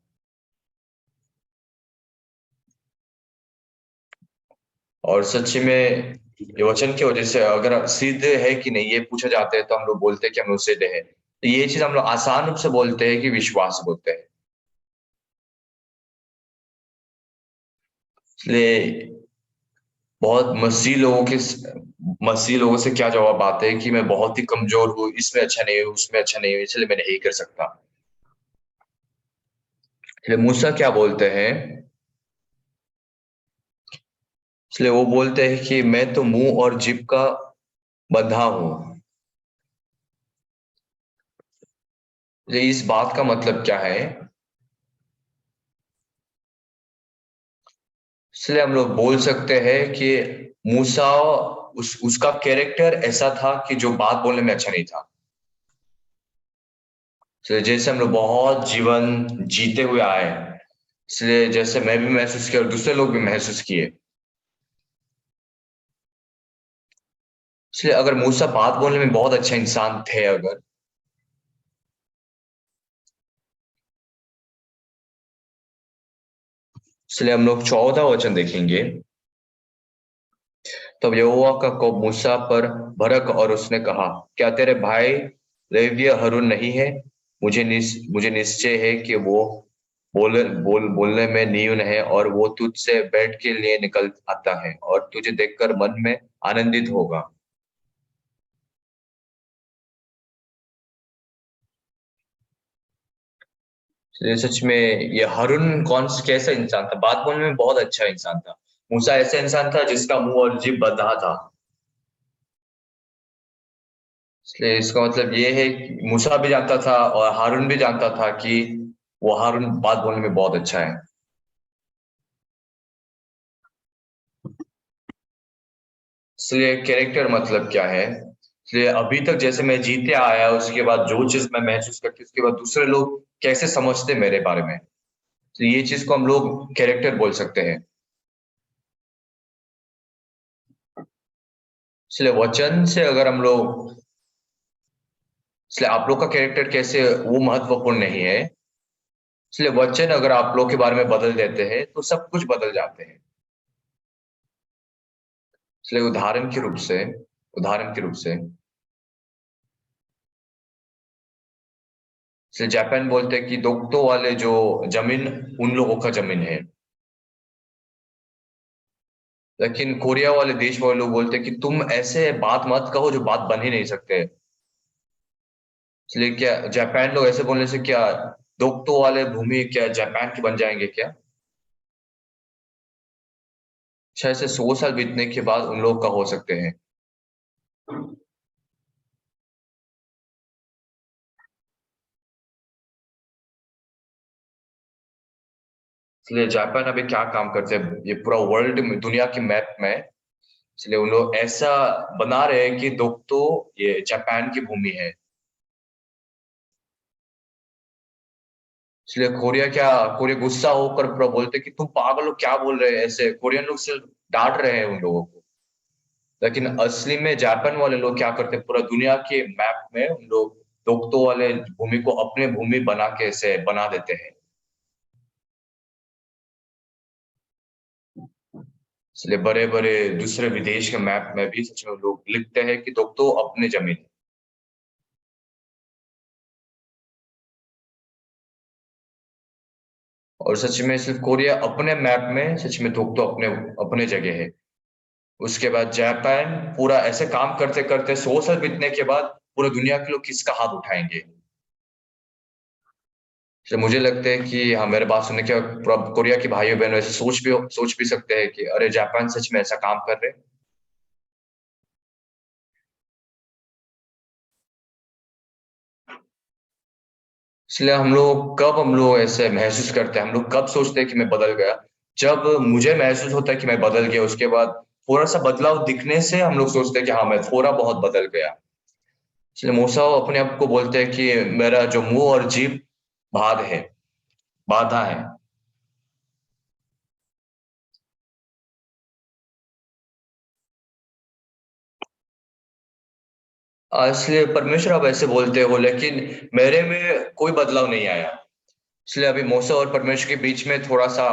और सच में ये वचन की वजह से अगर सिद्ध है कि नहीं ये पूछा जाता है तो हम लोग बोलते हैं कि हम लोग सिद्ध है। तो ये चीज हम लोग आसान रूप से बोलते हैं कि विश्वास बोलते हैं। इसलिए बहुत मसीह लोगों से क्या जवाब आते हैं कि मैं बहुत ही कमजोर हूँ, इसमें अच्छा नहीं हूँ, उसमें अच्छा नहीं हूँ, इसलिए मैं नहीं कर सकता। इसलिए मूसा क्या बोलते हैं? इसलिए वो बोलते हैं कि मैं तो मुंह और जीभ का बंधा हूं। इस बात का मतलब क्या है? इसलिए हम लोग बोल सकते हैं कि मूसा उसका कैरेक्टर ऐसा था कि जो बात बोलने में अच्छा नहीं था। इसलिए जैसे हम लोग बहुत जीवन जीते हुए आए, इसलिए जैसे मैं भी महसूस किया और दूसरे लोग भी महसूस किए। इसलिए अगर मूसा बात बोलने में बहुत अच्छा इंसान थे अगर, इसलिए हम लोग 14 वचन देखेंगे। तब यहोवा का कोप मूसा पर भड़क और उसने कहा, क्या तेरे भाई लेवीय हारून नहीं है? मुझे निश्चय है कि वो बोलने में न्यून है और वो तुझसे बैठ के लिए निकल आता है और तुझे देखकर मन में आनंदित होगा। ये सच में ये हारून कैसा इंसान था? बात बोलने में बहुत अच्छा इंसान था। मूसा ऐसा इंसान था जिसका मुंह और जीभ बंधा था। इसलिए इसका मतलब ये है कि मूसा भी जानता था और हारून भी जानता था कि वो हारून बात बोलने में बहुत अच्छा है। इसलिए कैरेक्टर मतलब क्या है, इसलिए अभी तक जैसे मैं जीते आया उसके बाद जो चीज मैं महसूस करती उसके बाद दूसरे लोग कैसे समझते मेरे बारे में, तो ये चीज को हम लोग कैरेक्टर बोल सकते हैं। इसलिए वचन से अगर हम लोग, इसलिए आप लोग का कैरेक्टर कैसे वो महत्वपूर्ण नहीं है। इसलिए वचन अगर आप लोग के बारे में बदल देते हैं तो सब कुछ बदल जाते हैं। इसलिए उदाहरण के रूप से इसलिए जापान बोलते हैं कि दोक्तो वाले जो जमीन उन लोगों का जमीन है, लेकिन कोरिया वाले देश वाले लोग बोलते हैं कि तुम ऐसे बात मत कहो जो बात बन ही नहीं सकते। इसलिए क्या जापान लोग ऐसे बोलने से क्या दोक्तो वाले भूमि क्या जापान की बन जाएंगे क्या? शायद से 100 साल बीतने के बाद उन लोग का हो सकते हैं। इसलिए जापान अभी क्या काम करते हैं ये पूरा वर्ल्ड में दुनिया के मैप में, इसलिए उन लोग ऐसा बना रहे हैं कि दोक्तो ये जापान की भूमि है। इसलिए कोरिया गुस्सा होकर पूरा बोलते कि तुम पागल हो क्या बोल रहे हैं, ऐसे कोरियन लोग सिर्फ डांट रहे हैं उन लोगों को। लेकिन असली में जापान वाले लोग क्या करते हैं, पूरा दुनिया के मैप में उन लोग दोक्तो वाले भूमि को अपने भूमि बना के ऐसे बना देते हैं। इसलिए बड़े बड़े दूसरे विदेश के मैप में भी सच में लोग लिखते हैं कि दोक्तो अपने जमीन है। और सच में सिर्फ कोरिया अपने मैप में सच में दोक्तो अपने अपने जगह है। उसके बाद जापान पूरा ऐसे काम करते करते 100 साल बीतने के बाद पूरा दुनिया के लोग किसका हाथ उठाएंगे। तो मुझे लगता है कि हाँ मेरे बात सुनने के बाद पूरा कोरिया के भाइयों बहनों ऐसे सोच भी सकते हैं कि अरे जापान सच में ऐसा काम कर रहे हैं। इसलिए हम लोग ऐसे महसूस करते हैं, हम लोग कब सोचते हैं कि मैं बदल गया, जब मुझे महसूस होता है कि मैं बदल गया उसके बाद थोड़ा सा बदलाव दिखने से हम लोग सोचते हैं कि हाँ मैं थोड़ा बहुत बदल गया। इसलिए मूसा अपने आप को बोलते हैं कि मेरा जो मुंह और जीभ बाध है बाधा है। इसलिए परमेश्वर आप ऐसे बोलते हो लेकिन मेरे में कोई बदलाव नहीं आया। इसलिए अभी मूसा और परमेश्वर के बीच में थोड़ा सा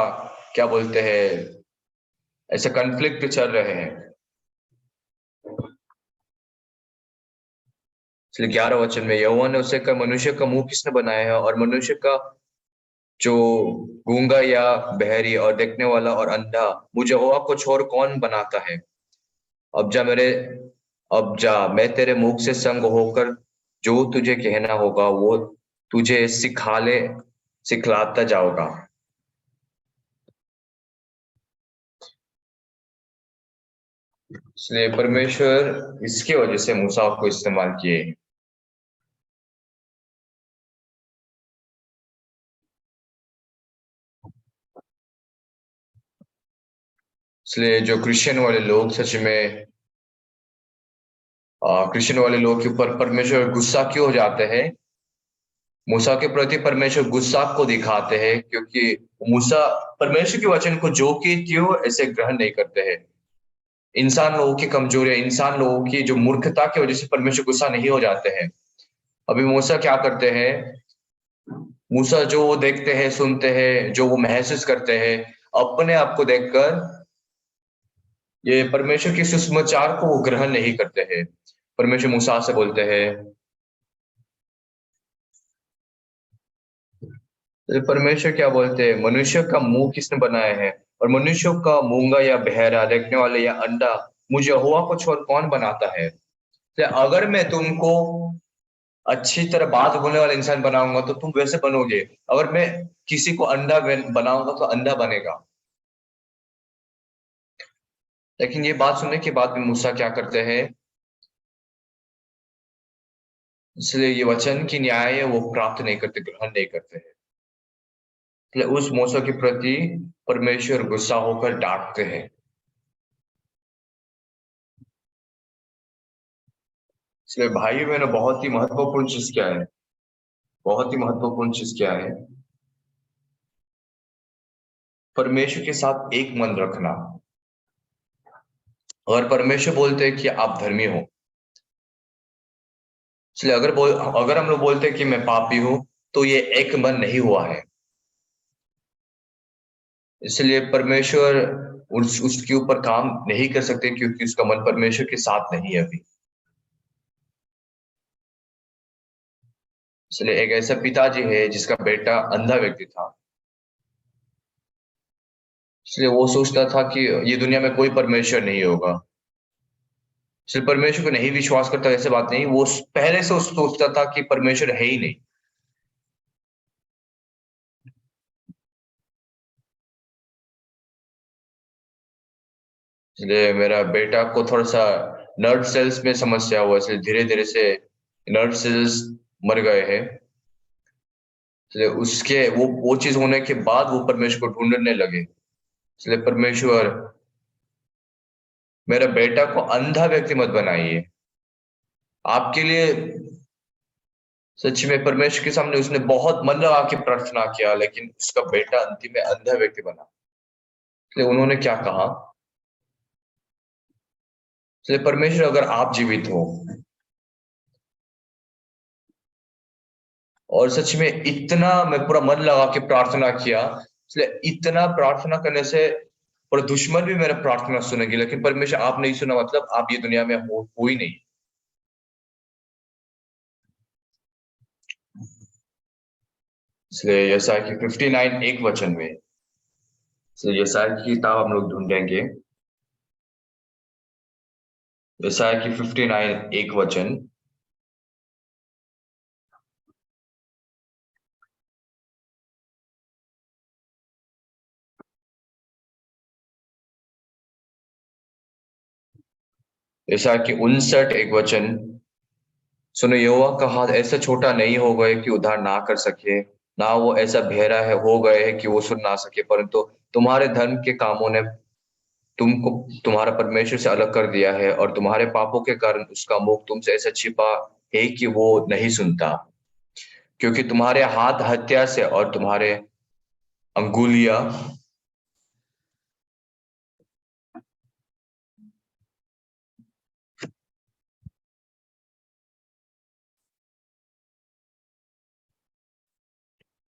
क्या बोलते हैं ऐसे कॉन्फ्लिक्ट चल रहे हैं। इसलिए 11 वचन में यहोवा ने उसे कहा मनुष्य का मुंह किसने बनाया है और मनुष्य का जो गूंगा या बहरी और देखने वाला और अंधा मुझे यहोवा को छोड़ कौन बनाता है। अब जा मेरे अब जा मैं तेरे मुख से संग होकर जो तुझे कहना होगा वो तुझे सिखलाता जाऊंगा। इसलिए परमेश्वर इसकी वजह से मूसा को इस्तेमाल किए। इसलिए जो क्रिश्चियन वाले लोग सच में क्रिश्चियन वाले लोग के ऊपर परमेश्वर गुस्सा क्यों हो जाते हैं, मूसा के प्रति परमेश्वर गुस्सा को दिखाते हैं क्योंकि मूसा परमेश्वर के वचन को जो कि क्यों ऐसे ग्रहण नहीं करते हैं। इंसान लोगों की कमजोरी, इंसान लोगों की जो मूर्खता की वजह से परमेश्वर गुस्सा नहीं हो जाते हैं। अभी मूसा क्या करते हैं, मूसा जो वो देखते हैं सुनते हैं जो वो महसूस करते हैं अपने आप को देखकर ये परमेश्वर के सुसमाचार को वो ग्रहण नहीं करते हैं। परमेश्वर मूसा से बोलते हैं, तो परमेश्वर क्या बोलते हैं मनुष्य का मुंह किसने बनाया है और मनुष्य का मूंगा या बहरा देखने वाले या अंधा मुझे यहोवा को छोड़ कौन बनाता है। तो अगर मैं तुमको अच्छी तरह बात बोलने वाला इंसान बनाऊंगा तो तुम वैसे बनोगे, अगर मैं किसी को अंधा बनाऊंगा तो अंधा बनेगा। लेकिन ये बात सुनने के बाद भी मूसा क्या करते हैं, इसलिए ये वचन की न्याय है वो प्राप्त नहीं करते, ग्रहण नहीं करते हैं। इसलिए उस मूसा के प्रति परमेश्वर गुस्सा होकर डांटते हैं। इसलिए भाई बहनों, बहुत ही महत्वपूर्ण चीज क्या है, बहुत ही महत्वपूर्ण चीज क्या है, परमेश्वर के साथ एक मन रखना। अगर परमेश्वर बोलते हैं कि आप धर्मी हो, इसलिए अगर हम लोग बोलते हैं कि मैं पापी हूं, तो ये एक मन नहीं हुआ है। इसलिए परमेश्वर उसके ऊपर काम नहीं कर सकते, क्योंकि उसका मन परमेश्वर के साथ नहीं है अभी। इसलिए एक ऐसा पिताजी है जिसका बेटा अंधा व्यक्ति था, इसलिए वो सोचता था कि ये दुनिया में कोई परमेश्वर नहीं होगा। सिर्फ परमेश्वर को नहीं विश्वास करता ऐसे बात नहीं, वो पहले से सोचता था कि परमेश्वर है ही नहीं। इसलिए मेरा बेटा को थोड़ा सा नर्व सेल्स में समस्या हुआ, इसलिए धीरे धीरे से नर्व सेल्स मर गए हैं। इसलिए उसके वो चीज होने के बाद वो परमेश्वर को ढूंढने लगे। इसलिए परमेश्वर, मेरा बेटा को अंधा व्यक्ति मत बनाइए। आपके लिए सच में परमेश्वर के सामने उसने बहुत मन लगा के प्रार्थना किया, लेकिन उसका बेटा अंतिम में अंधा व्यक्ति बना। इसलिए उन्होंने क्या कहा, इसलिए परमेश्वर अगर आप जीवित हो, और सच में इतना मैं पूरा मन लगा के प्रार्थना किया, इसलिए इतना प्रार्थना करने से और दुश्मन भी मेरा प्रार्थना सुनेंगे, लेकिन परमेश्वर आप नहीं सुना, मतलब आप ये दुनिया में हो ही नहीं। इसलिए यशायाह की 59 एक वचन में, इसलिए यशायाह की किताब हम लोग ढूंढेंगे, यशायाह की 59 एक वचन। यशायाह की 59 एक वचन। सुनो, यहोवा का हाथ ऐसा छोटा नहीं हो गए कि उद्धार ना कर सके, ना वो ऐसा बहरा है हो गए है कि वो सुन ना सके, परंतु तुम्हारे धर्म के कामों ने तुमको तुम्हारा परमेश्वर से अलग कर दिया है, और तुम्हारे पापों के कारण उसका मुख तुमसे ऐसा छिपा है कि वो नहीं सुनता। क्योंकि तुम्हारे हाथ हत्या से और तुम्हारे अंगुलियां,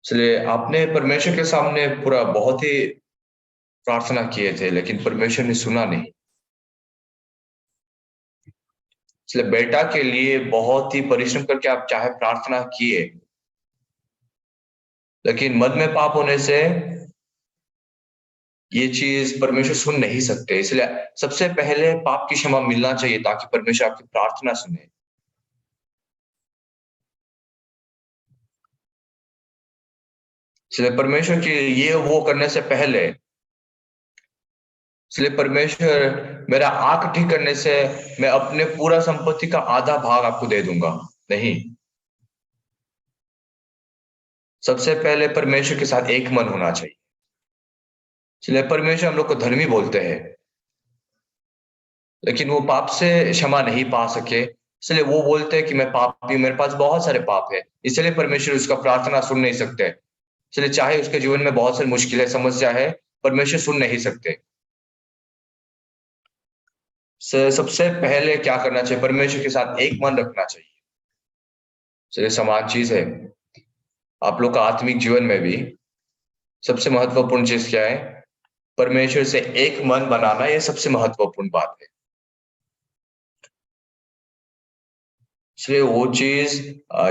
इसलिए आपने परमेश्वर के सामने पूरा बहुत ही प्रार्थना किए थे, लेकिन परमेश्वर ने सुना नहीं। इसलिए बेटा के लिए बहुत ही परिश्रम करके आप चाहे प्रार्थना किए, लेकिन मन में पाप होने से ये चीज परमेश्वर सुन नहीं सकते। इसलिए सबसे पहले पाप की क्षमा मिलना चाहिए, ताकि परमेश्वर आपकी प्रार्थना सुने। इसलिए परमेश्वर के ये वो करने से पहले, इसलिए परमेश्वर मेरा आंख ठीक करने से मैं अपने पूरा संपत्ति का आधा भाग आपको दे दूंगा, नहीं। सबसे पहले परमेश्वर के साथ एक मन होना चाहिए। इसलिए परमेश्वर हम लोग को धर्मी बोलते हैं, लेकिन वो पाप से क्षमा नहीं पा सके, इसलिए वो बोलते हैं कि मैं पापी, मेरे पास बहुत सारे पाप है, इसलिए परमेश्वर उसका प्रार्थना सुन नहीं सकते। इसलिए चाहे उसके जीवन में बहुत सारी मुश्किलें समस्या है, परमेश्वर सुन नहीं सकते। सबसे पहले क्या करना चाहिए, परमेश्वर के साथ एक मन रखना चाहिए। चलिए, समान चीज है आप लोग का आत्मिक जीवन में भी। सबसे महत्वपूर्ण चीज क्या है, परमेश्वर से एक मन बनाना, ये सबसे महत्वपूर्ण बात है। इसलिए वो चीज,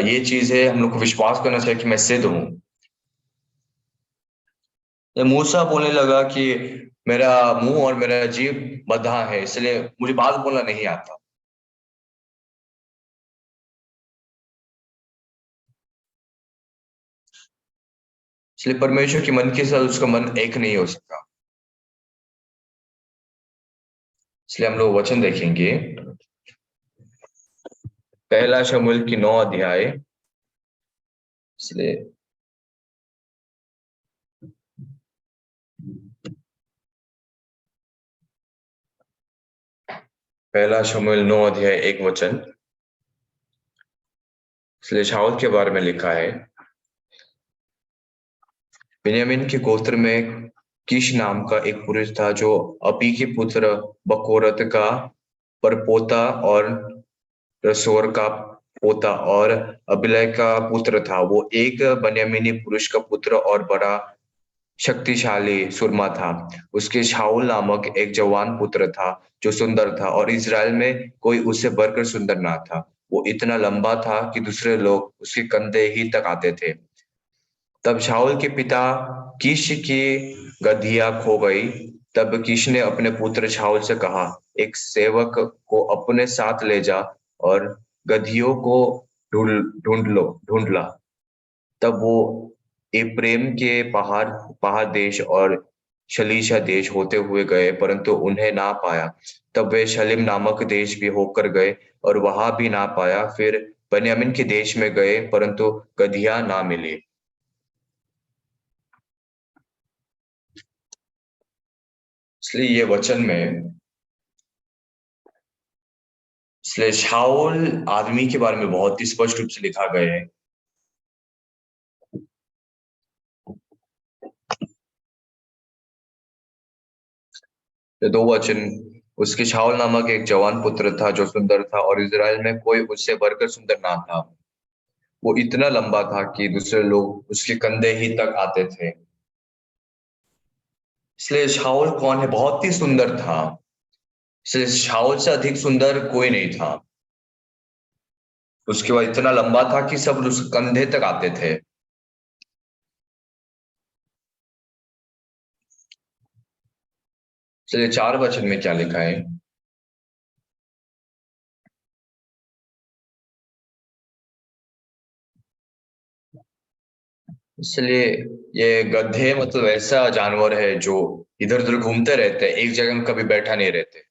ये चीज है, हम लोग को विश्वास करना चाहिए कि मैं सिद्ध हूं। ये मूसा बोलने लगा कि मेरा मुंह और मेरा जीभ बंधा है, इसलिए मुझे बात बोलना नहीं आता। इसलिए परमेश्वर के मन के साथ उसका मन एक नहीं हो सकता। इसलिए हम लोग वचन देखेंगे। पहला शमूएल की 9 अध्याय। इसलिए पहला शमूएल 9 अध्याय 1 वचन। इसलिए शाऊल के बारे में लिखा है, बिन्यामीन के गोत्र में कीश नाम का एक पुरुष था जो अपी के पुत्र बकोरत का परपोता और रसोर का पोता और अबिलै का पुत्र था। वो एक बन्यामीनी पुरुष का पुत्र और बड़ा शक्तिशाली सुरमा था। उसके शाऊल नामक एक जवान पुत्र था जो सुंदर था और इज़राइल में कोई उससे बढ़कर सुंदर ना था। वो इतना लंबा था कि दूसरे लोग उसके कंधे ही तक आते थे। तब शाऊल के पिता कीश की गदहिया खो गई। तब कीश ने अपने पुत्र शाऊल से कहा, एक सेवक को अपने साथ ले जा और गदहियों को ढूंढ ला। तब वो एप्रेम के पहाड़ पहाड़ देश और शलीशा देश होते हुए गए, परंतु उन्हें ना पाया। तब वे शलीम नामक देश भी होकर गए और वहां भी ना पाया। फिर बन्यामीन के देश में गए, परंतु गदहिया ना मिली। इसलिए ये वचन में, इसलिए शाऊल आदमी के बारे में बहुत ही स्पष्ट रूप से लिखा गया है। ये 2 वचन, उसके शाऊल नामक एक जवान पुत्र था जो सुंदर था और इज़राइल में कोई उससे बढ़कर सुंदर ना था। वो इतना लंबा था कि दूसरे लोग उसके कंधे ही तक आते थे। इसलिए शाऊल कौन है? बहुत ही सुंदर था। इसलिए शाऊल से अधिक सुंदर कोई नहीं था। उसके बाद इतना लंबा था कि सब उसके कंधे तक आते थे। इसलिए 4 वचन में क्या लिखा है? इसलिए ये गधे मतलब ऐसा जानवर है जो इधर उधर घूमते रहते हैं, एक जगह में कभी बैठा नहीं रहते।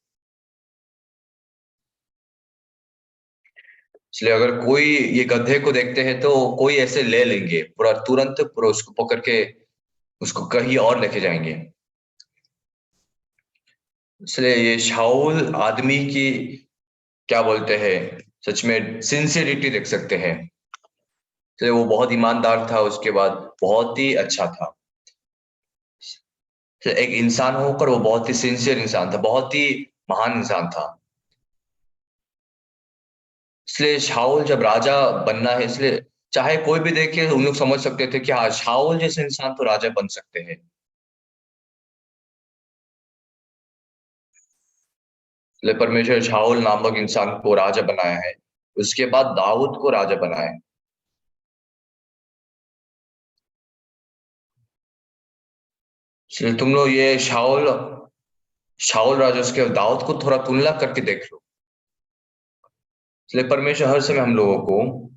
इसलिए अगर कोई ये गधे को देखते हैं तो कोई ऐसे ले लेंगे पूरा तुरंत, पूरा उसको पकड़ के उसको कहीं और लेके जाएंगे। इसलिए ये शाऊल आदमी की, क्या बोलते हैं, सच में सिंसियरिटी देख सकते हैं। इसलिए वो बहुत ईमानदार था, उसके बाद बहुत ही अच्छा था। एक इंसान होकर वो बहुत ही सिंसियर इंसान था, बहुत ही महान इंसान था। इसलिए शाऊल जब राजा बनना है, इसलिए चाहे कोई भी देखे उन लोग समझ सकते थे कि हाँ, शाऊल जैसे इंसान तो राजा बन सकते हैं। इसलिए परमेश्वर शाऊल नामक इंसान को राजा बनाया है, उसके बाद दाऊद को राजा बनाया है। इसलिए तुम लोग ये शाऊल शाऊल राजा उसके दाऊद को थोड़ा तुलना करके देख लो। इसलिए परमेश्वर हर समय हम लोगों को,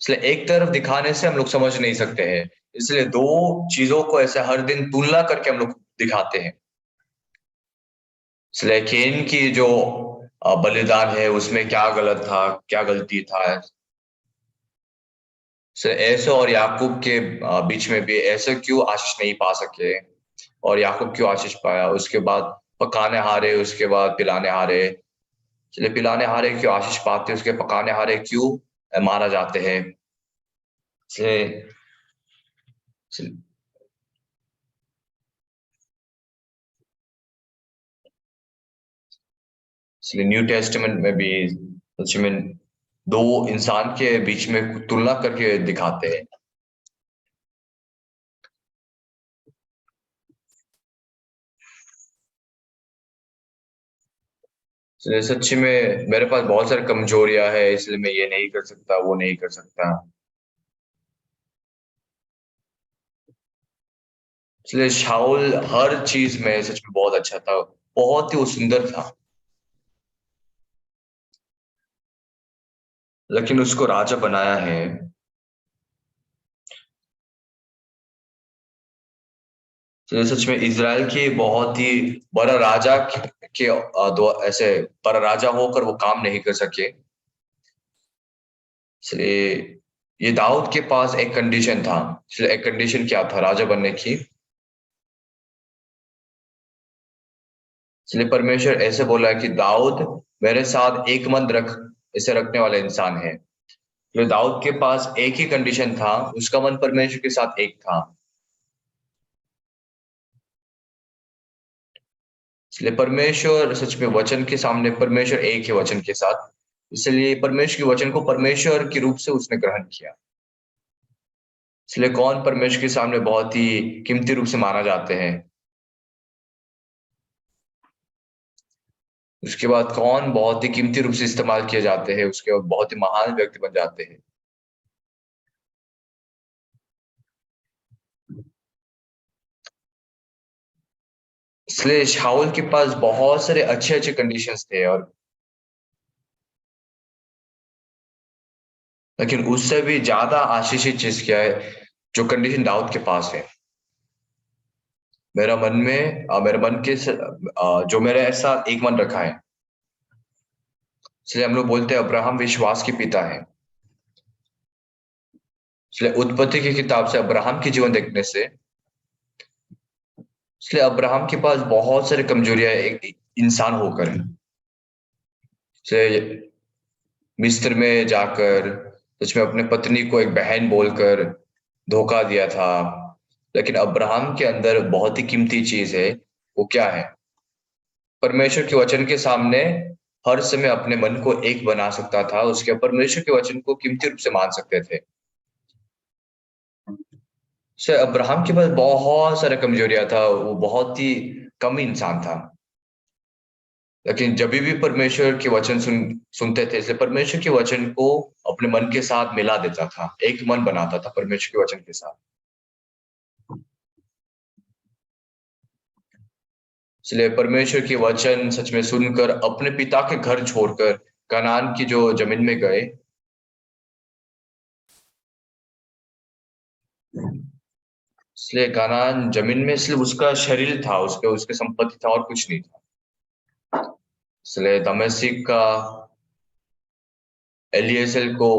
इसलिए एक तरफ दिखाने से हम लोग समझ नहीं सकते हैं। इसलिए दो चीजों को ऐसे हर दिन तुलना करके हम लोग दिखाते हैं। इसलिए केन की जो बलिदान है उसमें क्या गलत था, क्या गलती था। ऐसो और याकूब के बीच में भी ऐसे क्यों आशीष नहीं पा सके और याकूब क्यों आशीष पाया? उसके बाद पकाने हारे, उसके बाद पिलाने हारे। चलिए, पिलाने हारे क्यों आशीष पाते, उसके पकाने हारे क्यों मारा जाते हैं? इसलिए इसलिए न्यू टेस्टमेंट में भी सच में दो इंसान के बीच में तुलना करके दिखाते हैं। इसलिए सच में मेरे पास बहुत सारी कमजोरियां है, इसलिए मैं ये नहीं कर सकता, वो नहीं कर सकता। इसलिए शाऊल हर चीज में सच में बहुत अच्छा था, बहुत ही वो सुंदर था, लेकिन उसको राजा बनाया है। तो सच में इज़राइल के बहुत ही बड़ा राजा के ऐसे बड़ा राजा होकर वो काम नहीं कर सके। इसलिए ये दाऊद के पास एक कंडीशन था। इसलिए एक कंडीशन क्या था राजा बनने की? इसलिए परमेश्वर ऐसे बोला है कि दाऊद मेरे साथ एक मन रख इसे रखने वाला इंसान है। तो दाऊद के पास एक ही कंडीशन था, उसका मन परमेश्वर के साथ एक था। इसलिए परमेश्वर सच में वचन के सामने परमेश्वर एक है वचन के साथ। इसलिए परमेश्वर के वचन को परमेश्वर के रूप से उसने ग्रहण किया। इसलिए कौन परमेश्वर के सामने बहुत ही कीमती रूप से माना जाते हैं? उसके बाद कौन बहुत ही कीमती रूप से इस्तेमाल किए जाते हैं, उसके बाद बहुत ही महान व्यक्ति बन जाते हैं। इसलिए शाऊल के पास बहुत सारे अच्छे-अच्छे कंडीशंस थे और लेकिन उससे भी ज़्यादा आशीषित चीज़ क्या है, जो कंडीशन दाऊद के पास है। मेरे मन के जो मेरे साथ एक मन रखा है। इसलिए हम लोग बोलते हैं अब्राहम विश्वास के पिता है। इसलिए उत्पत्ति की किताब से अब्राहम की जीवन देखने से इसलिए अब्राहम के पास बहुत सारी कमजोरियां एक इंसान होकर है। जैसे मिस्र में जाकर उसमें अपने पत्नी को एक बहन बोलकर धोखा दिया था। लेकिन अब्राहम के अंदर बहुत ही कीमती चीज है। वो क्या है? परमेश्वर के वचन के सामने हर समय अपने मन को एक बना सकता था। उसके परमेश्वर के वचन को कीमती रूप से मान सकते थे। से अब्राहम के पास बहुत सारे कमजोरियां था, वो बहुत ही कम इंसान था। लेकिन जब भी परमेश्वर के वचन सुनते थे, इसलिए परमेश्वर के वचन को अपने मन के साथ मिला देता था, एक मन बनाता था परमेश्वर के वचन के साथ। इसलिए परमेश्वर के वचन सच में सुनकर अपने पिता के घर छोड़कर कनान की जो जमीन में गए। इसलिए कनान जमीन में सिर्फ उसका शरीर था, उसके उसके संपत्ति था और कुछ नहीं था। इसलिए दमिश्क का एलियेजर को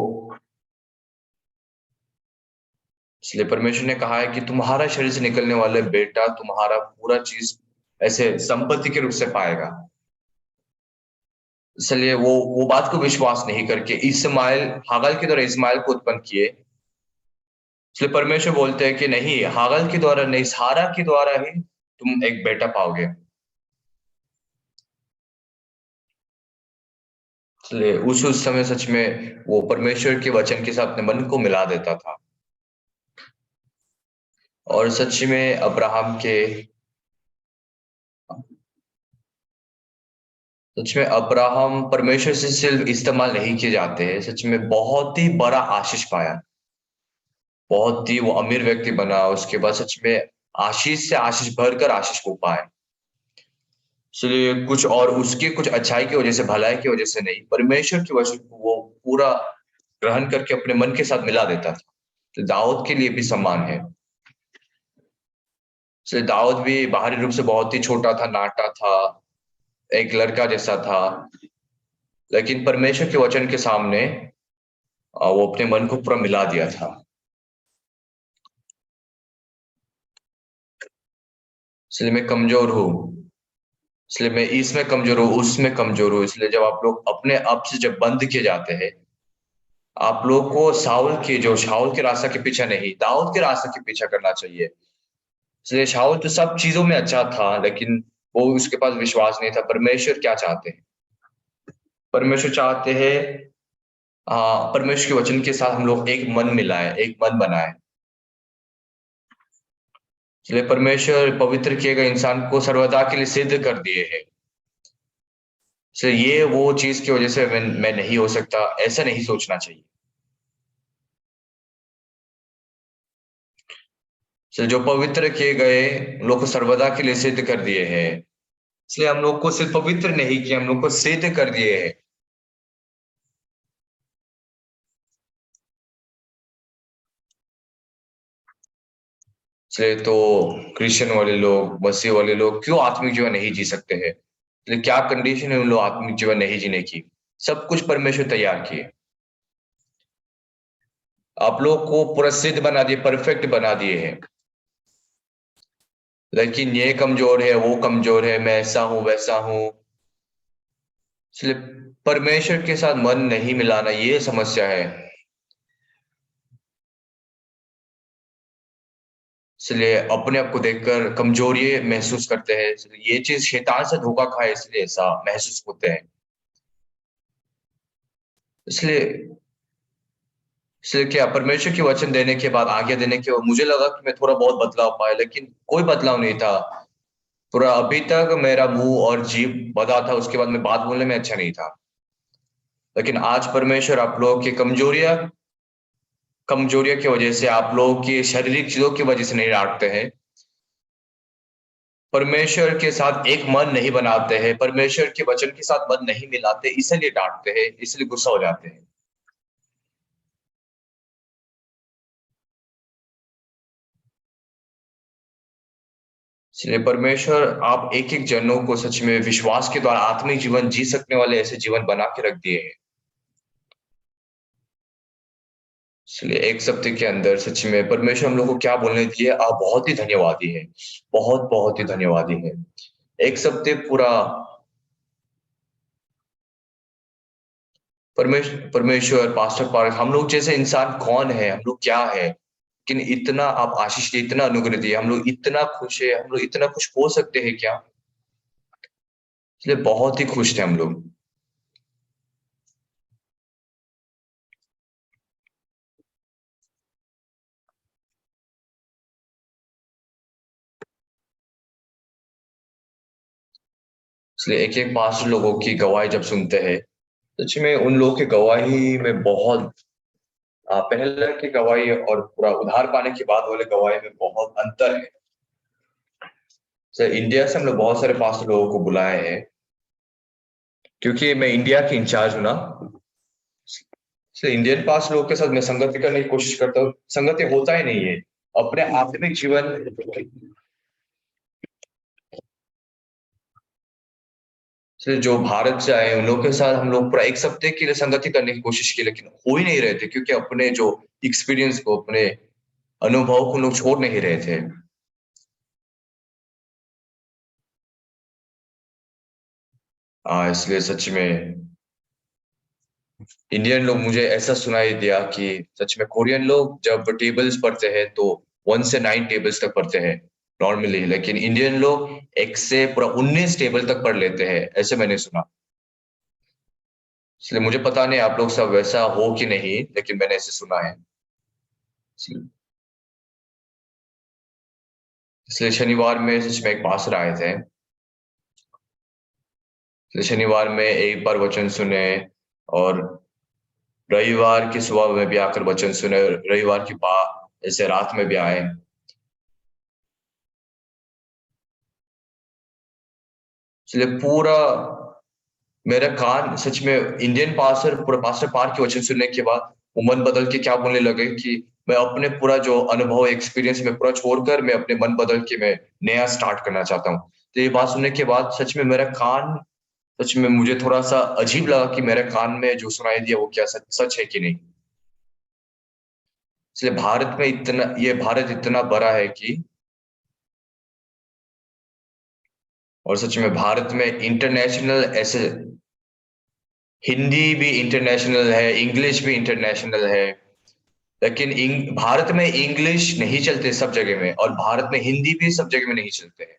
इसलिए परमेश्वर ने कहा है कि तुम्हारा शरीर से निकलने वाले बेटा तुम्हारा पूरा चीज ऐसे संपत्ति के रूप से पाएगा। इसलिए वो बात को विश्वास नहीं करके इस्माइल हागाल के द्वारा इस्माइल को उत्पन्न किए। इसलिए परमेश्वर बोलते हैं कि नहीं, हागाल के द्वारा नहीं, सारा के द्वारा ही तुम एक बेटा पाओगे। इसलिए उस समय सच में वो परमेश्वर के वचन के साथ अपने मन को मिला देता था। और सच में अब्राहम के सच में अब्राहम परमेश्वर से सिर्फ इस्तेमाल नहीं किए जाते हैं, सच में बहुत ही बड़ा आशीष पाया। बहुत ही वो अमीर व्यक्ति बना, उसके बाद सच में आशीष से आशीष भरकर आशीष को पाए। इसलिए कुछ और उसके कुछ अच्छाई की वजह से, भलाई की वजह से नहीं, परमेश्वर की वजह से वो पूरा ग्रहण करके अपने मन के साथ मिला देता था। तो दाऊद के लिए भी सम्मान है। इसलिए दाऊद भी बाहरी रूप से बहुत ही छोटा था, नाटा था, एक लड़का जैसा था। लेकिन परमेश्वर के वचन के सामने वो अपने मन को पूरा मिला दिया था। इसलिए मैं कमजोर हूँ, इसलिए मैं इसमें कमजोर हूँ, उसमें कमजोर हूँ। इसलिए जब आप लोग अपने आप से जब बंद किए जाते हैं, आप लोग को शाऊल के रास्ता के पीछे नहीं, दाऊद के रास्ते के पीछे करना चाहिए। इसलिए शाऊल तो सब चीजों में अच्छा था, लेकिन वो उसके पास विश्वास नहीं था। परमेश्वर क्या चाहते हैं? परमेश्वर चाहते हैं परमेश्वर के वचन के साथ हम लोग एक मन मिलाएं, एक मन बनाएं। इसलिए परमेश्वर पवित्र किए गए इंसान को सर्वदा के लिए सिद्ध कर दिए हैं। इसलिए ये वो चीज की वजह से मैं नहीं हो सकता, ऐसा नहीं सोचना चाहिए। इसलिए जो पवित्र किए गए लोग को सर्वदा के लिए सिद्ध कर दिए हैं। इसलिए हम लोग को सिर्फ पवित्र नहीं किया, हम लोग को सिद्ध कर दिए हैं। इसलिए तो क्रिश्चियन वाले लोग, मसीह वाले लोग क्यों आत्मिक जीवन नहीं जी सकते हैं? इसलिए क्या कंडीशन है उन लोग आत्मिक जीवन नहीं जीने की? सब कुछ परमेश्वर तैयार किए। आप लोग को पूरा सिद्ध बना दिए, परफेक्ट बना दिए हैं। लेकिन ये कमजोर है, वो कमजोर है, मैं ऐसा हूं वैसा हूं। इसलिए परमेश्वर के साथ मन नहीं मिलाना, ये समस्या है। इसलिए अपने आप को देखकर कमजोरी महसूस करते हैं। इसलिए ये चीज शैतान से धोखा खाए, इसलिए ऐसा महसूस होते हैं। इसलिए इसलिए क्या परमेश्वर के वचन देने के बाद, आज्ञा देने के बाद मुझे लगा कि मैं थोड़ा बहुत बदलाव पाया, लेकिन कोई बदलाव नहीं था। पूरा अभी तक मेरा मुंह और जीभ बंधा था, उसके बाद मैं बात बोलने में अच्छा नहीं था। लेकिन आज परमेश्वर आप लोगों की कमजोरियां कमजोरियों की वजह से, आप लोगों की शारीरिक चीजों की वजह से नहीं डांटते हैं। परमेश्वर के साथ एक मन नहीं बनाते हैं, परमेश्वर के वचन के साथ मन नहीं मिलाते, इसलिए डांटते हैं, इसलिए गुस्सा हो जाते हैं। इसलिए परमेश्वर आप एक एक जनों को सच में विश्वास के द्वारा आत्मिक जीवन जी सकने वाले ऐसे जीवन बना के रख दिए हैं। इसलिए एक सप्ताह के अंदर सच में परमेश्वर हम लोग को क्या बोलने दिए, आप बहुत ही धन्यवादी हैं। बहुत बहुत ही धन्यवादी हैं। एक सप्ताह पूरा परमेश्वर पास्टर पार्क हम लोग जैसे इंसान कौन है, हम लोग क्या है, लेकिन इतना आप आशीष दिए, इतना अनुग्रह दिए, हम लोग इतना खुश है, हम लोग इतना खुश हो सकते हैं क्या? इसलिए बहुत ही खुश थे हम लोग। इसलिए एक एक पास्टर लोगों की गवाही जब सुनते हैं, सच में उन लोगों की गवाही में बहुत पहले की गवाही और पूरा उधार पाने के बाद वाले गवाही में बहुत अंतर है। सर इंडिया से हम लोग बहुत सारे पास्टर लोगों को बुलाए हैं, क्योंकि मैं इंडिया की इंचार्ज हूं ना। इसलिए इंडियन पास लोगों के साथ मैं संगति करने की कोशिश करता हूँ, संगति होता ही नहीं है। अपने आत्मिक जीवन से जो भारत से आए उन लोगों के साथ हम लोग पूरा एक सप्ताह के लिए संगति करने की कोशिश की, लेकिन हो ही नहीं रहे थे, क्योंकि अपने जो एक्सपीरियंस को, अपने अनुभव को लोग छोड़ नहीं रहे थे। इसलिए सच में इंडियन लोग, मुझे ऐसा सुनाई दिया कि सच में कोरियन लोग जब टेबल्स पढ़ते हैं तो 1 से 9 टेबल्स तक पढ़ते हैं नॉर्मली, लेकिन इंडियन लोग 1 से पूरा 19 टेबल तक पढ़ लेते हैं, ऐसे मैंने सुना। इसलिए मुझे पता नहीं आप लोग सब वैसा हो कि नहीं, लेकिन मैंने ऐसे सुना है। इसलिए शनिवार में सच में एक पास्टर आए थे। इसलिए शनिवार में एक बार वचन सुने, और रविवार की सुबह में भी आकर वचन सुने, रविवार की बात ऐसे रात में भी आए। इसलिए पूरा मेरा कान सच में इंडियन पास्टर, पूरा पास्टर पार के वचन सुनने के बाद वो मन बदल के क्या बोलने लगे कि मैं अपने पूरा जो अनुभव एक्सपीरियंस में पूरा छोड़कर मैं अपने मन बदल के मैं नया स्टार्ट करना चाहता हूँ। तो ये बात सुनने के बाद सच में मेरा कान, सच में मुझे थोड़ा सा अजीब लगा कि मेरे कान में जो सुनाई दिया वो क्या सच सच है कि नहीं। इसलिए भारत में इतना, ये भारत इतना बड़ा है कि, और सच में भारत में इंटरनेशनल ऐसे हिंदी भी इंटरनेशनल है, इंग्लिश भी इंटरनेशनल है, लेकिन भारत में इंग्लिश नहीं चलते सब जगह में, और भारत में हिंदी भी सब जगह में नहीं चलते हैं।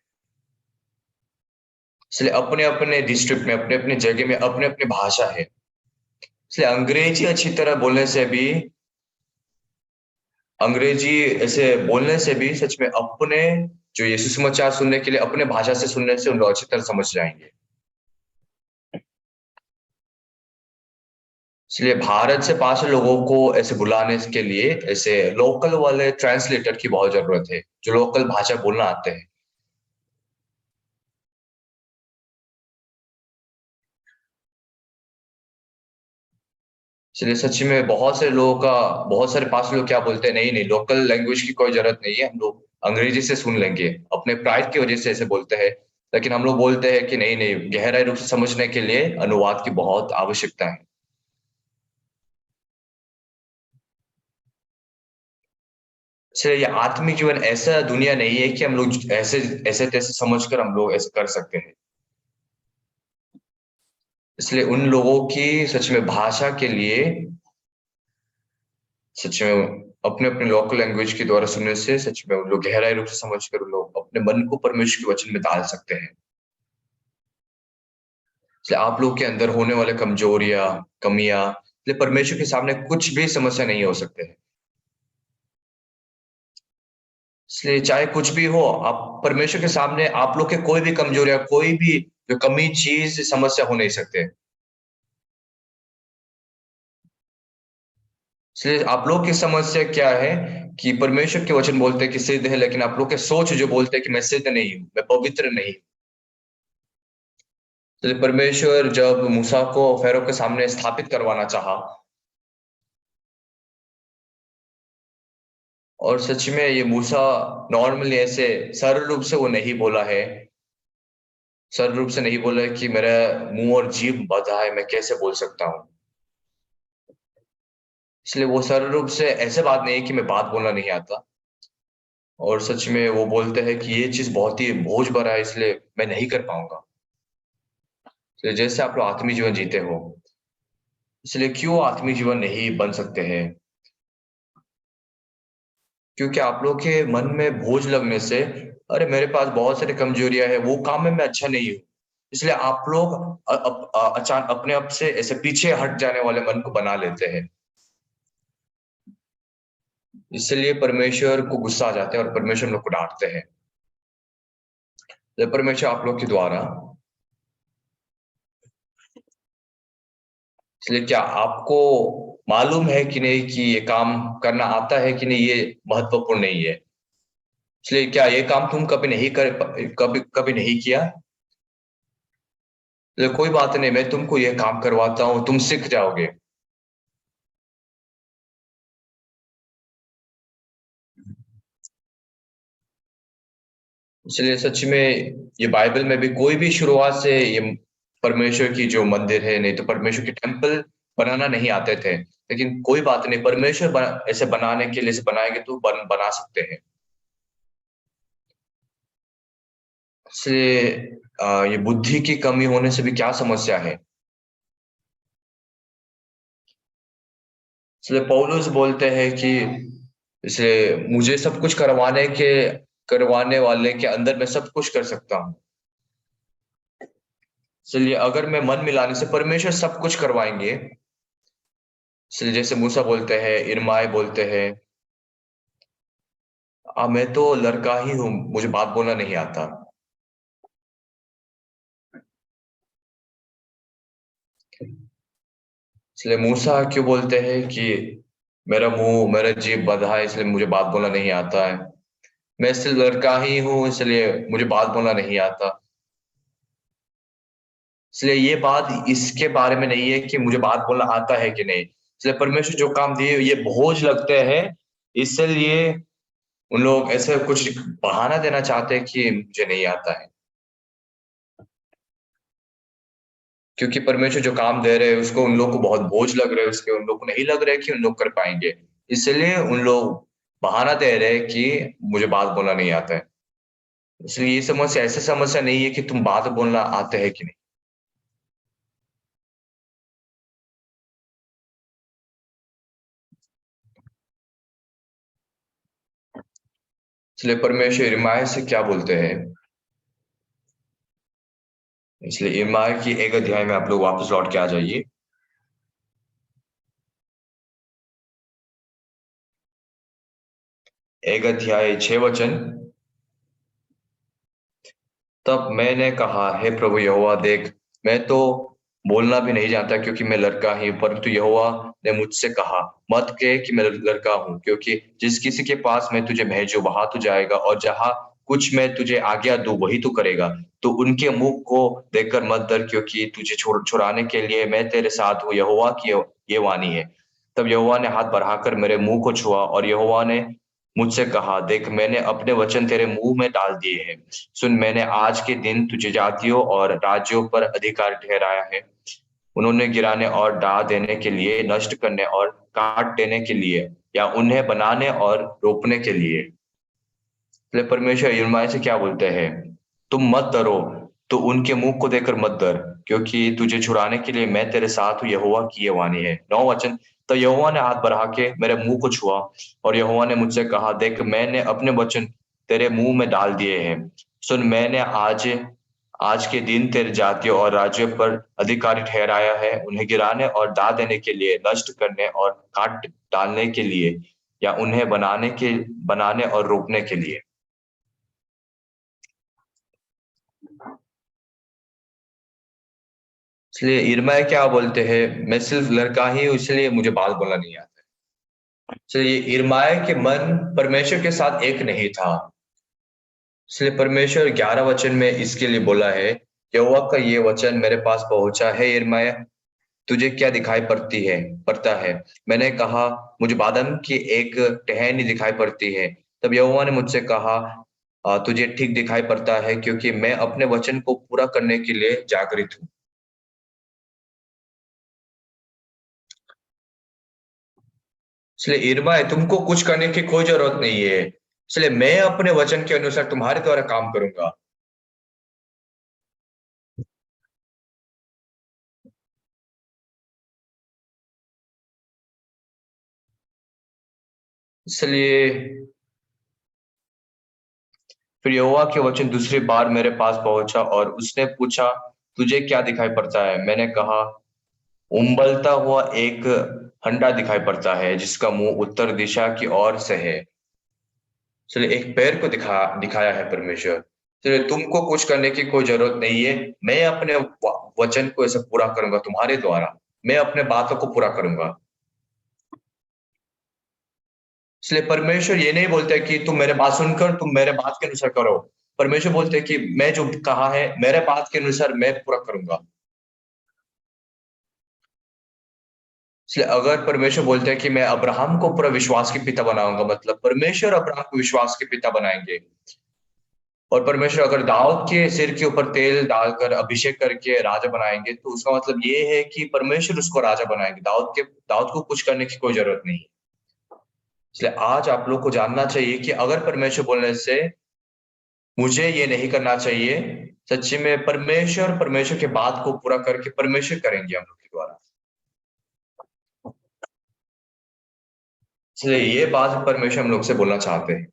इसलिए अपने अपने डिस्ट्रिक्ट में, अपने अपने जगह में अपने अपने भाषा है। इसलिए अंग्रेजी अच्छी तरह बोलने से भी, अंग्रेजी ऐसे बोलने से भी सच में अपने जो यीशु समाचार सुनने के लिए अपने भाषा से सुनने से उन लोग अच्छी तरह समझ जाएंगे। इसलिए भारत से 5 लोगों को ऐसे बुलाने के लिए ऐसे लोकल वाले ट्रांसलेटर की बहुत जरूरत है, जो लोकल भाषा बोलना आते हैं। इसलिए सच में बहुत से लोगों का, बहुत सारे 5 लोग क्या बोलते हैं, नहीं नहीं लोकल लैंग्वेज की कोई जरूरत नहीं है, हम लोग अंग्रेजी से सुन लेंगे, अपने प्राइड की वजह से ऐसे बोलते हैं। लेकिन हम लोग बोलते हैं कि नहीं, नहीं, गहराई रूप से समझने के लिए अनुवाद की बहुत आवश्यकता है। इसलिए ये आत्मिक जीवन ऐसा दुनिया नहीं है कि हम लोग ऐसे-तैसे समझकर हम लोग ऐसे कर सकते हैं। इसलिए उन लोगों की सच में भाषा के लिए सच में अपने-अपने लोकल लैंग्वेज के द्वारा सुनने से सच में उन लोग गहराई रूप से समझकर उन लोग अपने मन को परमेश्वर के वचन में डाल सकते हैं। इसलिए आप लोग के अंदर होने वाले कमजोरियाँ, कमियाँ, इसलिए परमेश्वर के सामने कुछ भी समस्या नहीं हो सकते हैं। इसलिए चाहे कुछ भी हो, आप परमेश्वर के सामने आप लोग के कोई भी कमजोरियाँ, कोई भी जो कमी चीज़ समस्या हो नहीं सकते। इसलिए आप लोग की समस्या क्या है कि परमेश्वर के वचन बोलते हैं कि सिद्ध है, लेकिन आप लोग के सोच जो बोलते हैं कि मैं सिद्ध नहीं हूँ, मैं पवित्र नहीं हूँ। इसलिए परमेश्वर जब मूसा को फ़ारो के सामने स्थापित करवाना चाहा और सच में ये मूसा नॉर्मली ऐसे सरल रूप से वो नहीं बोला है। सरल रूप से नहीं बोला है कि मेरा मुँह और जीभ बँधा है, मैं कैसे बोल सकता हूँ। इसलिए वो सरल रूप से ऐसे बात नहीं है कि मैं बात बोलना नहीं आता और सच में वो बोलते हैं कि ये चीज़ बहुत ही बोझ भरा है, इसलिए मैं नहीं कर पाऊँगा। तो जैसे आप लोग आत्मिक जीवन जीते हो, इसलिए क्यों आत्मिक जीवन नहीं बन सकते हैं? क्योंकि आप लोग के मन में बोझ लगने से, अरे मेरे पास बहुत सारी कमजोरियाँ हैं, वो काम में मैं अच्छा नहीं हूँ। इसलिए आप लोग अपने आप से ऐसे पीछे हट जाने वाले मन को बना लेते हैं। इसलिए परमेश्वर को गुस्सा आ जाते हैं और परमेश्वर हम लोग को डाँटते हैं। तो परमेश्वर आप लोग के द्वारा इसलिए क्या आपको मालूम है कि नहीं कि ये काम करना आता है कि नहीं, ये महत्वपूर्ण नहीं है। इसलिए क्या ये काम तुम कभी कभी नहीं किया? तो कोई बात नहीं, मैं तुमको ये काम करवाता हूँ, तुम सीख जाओगे। इसलिए सच में ये बाइबल में भी कोई भी शुरुआत से ये परमेश्वर की जो मंदिर है, नहीं तो परमेश्वर की टेम्पल बनाना नहीं आते थे। लेकिन कोई बात नहीं, परमेश्वर ऐसे बनाने के लिए ऐसे बनाएँगे तो बना सकते हैं। इसलिए ये बुद्धि की कमी होने से भी क्या समस्या है? इसलिए पौलुस बोलते हैं कि इसे मुझे सब कुछ करवाने वाले के अंदर मैं सब कुछ कर सकता हूँ। इसलिए अगर मैं मन मिलाने से परमेश्वर सब कुछ करवाएँगे। इसलिए जैसे मूसा बोलते हैं, यिर्मयाह बोलते हैं, मैं तो लड़का ही हूँ, मुझे बात बोलना नहीं आता। इसलिए मूसा क्यों बोलते हैं कि मेरा जीभ बँधा है, इसलिए मुझे बात बोलना नहीं आता है। मैं सिर्फ़ लड़का ही हूँ, इसलिए मुझे बात बोलना नहीं आता। इसलिए ये बात इसके बारे में नहीं है कि मुझे बात बोलना आता है कि नहीं। इसलिए परमेश्वर जो काम दिए ये बोझ लगते हैं, इसलिए उन लोग ऐसे कुछ बहाना देना चाहते हैं कि मुझे नहीं आता है। क्योंकि परमेश्वर जो काम दे रहे हैं उसको उन लोग को बहुत बोझ लग रहा है, उसके उन लोग को नहीं लग रहा है कि उन लोग कर पाएँगे। इसलिए उन लोग बहाना दे रहे हैं कि मुझे बात बोलना नहीं आता है। इसलिए ये समस्या ऐसी समस्या नहीं है कि तुम बात बोलना आते है कि नहीं। इसलिए परमेश्वर यिर्मयाह से क्या बोलते हैं? इसलिए यिर्मयाह की 1 अध्याय में आप लोग वापस लौट के आ जाइए। 1 अध्याय 6 वचन। तब मैंने कहा, हे प्रभु यहोवा देख, मैं तो बोलना भी नहीं जानता क्योंकि मैं लड़का ही हूँ, परंतु यहोवा ने मुझसे कहा, मत कह कि मैं लड़का हूँ, क्योंकि जिस किसी के पास मैं तुझे भेजूँ, वहाँ तू जाएगा और जहाँ कुछ मैं तुझे आज्ञा दूँ, वही तू करेगा। तो उनके मुँह को देखकर मत डर, क्योंकि तुझे छुड़ाने के लिए मैं तेरे साथ हूँ, यहोवा की ये वाणी है। तब यहोवा ने हाथ बढ़ाकर मेरे मुँह को छुआ और यहोवा ने मुझसे कहा, देख मैंने अपने वचन तेरे मुंह में डाल दिए हैं। सुन, मैंने आज के दिन तुझे जातियों और राज्यों पर अधिकार ठहराया है। उन्होंने गिराने और ढा देने के लिए, नष्ट करने और काट देने के लिए, या उन्हें बनाने और रोपने के लिए। इसलिए परमेश्वर यिर्मयाह से क्या बोलते हैं? तुम मत डरो, तो उनके मुंह को देखकर मत डर, क्योंकि तुझे छुड़ाने के लिए मैं तेरे साथ हूँ, यहोवा की ये वाणी है। 9 वचन। तो यहोवा ने हाथ बढ़ा के मेरे मुंह को छुआ, और यहोवा ने मुझसे कहा, देख मैंने अपने वचन तेरे मुंह में डाल दिए हैं। सुन, मैंने आज आज के दिन तेरे जातियों और राज्यों पर अधिकारी ठहराया है, उन्हें गिराने और ढा देने के लिए, नष्ट करने और काट डालने के लिए, या उन्हें बनाने और रोपने के लिए। इसलिए इरमा क्या बोलते हैं, मैं सिर्फ लड़का ही हूं इसलिए मुझे बात बोलना नहीं आता है। इसलिए इरमाया के मन परमेश्वर के साथ एक नहीं था। इसलिए परमेश्वर 11 वचन में इसके लिए बोला है, यहोवा का ये वचन मेरे पास पहुंचा है, इरमाया तुझे क्या दिखाई पड़ता है? मैंने कहा, मुझे बादाम की एक टहनी दिखाई पड़ती है। तब यहोवा ने मुझसे कहा, तुझे ठीक दिखाई पड़ता है, क्योंकि मैं अपने वचन को पूरा करने के लिए जागृत हूँ। इसलिए इरमा है, तुमको कुछ करने की कोई जरूरत नहीं है। इसलिए मैं अपने वचन के अनुसार तुम्हारे द्वारा काम करूंगा। इसलिए फिर यहोवा के वचन दूसरी बार मेरे पास पहुंचा, और उसने पूछा, तुझे क्या दिखाई पड़ता है? मैंने कहा, उम्बलता हुआ एक हंडा दिखाई पड़ता है, जिसका मुंह उत्तर दिशा की ओर से है। इसलिए एक पैर को दिखाया है परमेश्वर। इसलिए तुमको कुछ करने की कोई जरूरत नहीं है। मैं अपने वचन को ऐसे पूरा करूंगा तुम्हारे द्वारा। मैं अपने बातों को पूरा करूंगा। इसलिए परमेश्वर ये नहीं बोलते कि तुम मेरे बात सुनकर तुम मेरे बात के अनुसार करो। परमेश्वर बोलते हैं कि मैं जो कहा है मेरे बात के अनुसार मैं पूरा करूंगा। इसलिए अगर परमेश्वर बोलते हैं कि मैं अब्राहम को पूरा विश्वास के पिता बनाऊंगा, मतलब परमेश्वर अब्राहम को विश्वास के पिता बनाएंगे। और परमेश्वर अगर दाऊद के सिर के ऊपर तेल डालकर अभिषेक करके राजा बनाएंगे, तो उसका मतलब ये है कि परमेश्वर उसको राजा बनाएंगे। दाऊद को कुछ करने की कोई जरूरत नहीं। इसलिए आज आप लोग को जानना चाहिए कि अगर परमेश्वर बोलने से मुझे ये नहीं करना चाहिए, सच्ची में परमेश्वर के बात को पूरा करके परमेश्वर करेंगे हम लोग के द्वारा। इसलिए ये बात परमेश्वर हम लोग से बोलना चाहते हैं।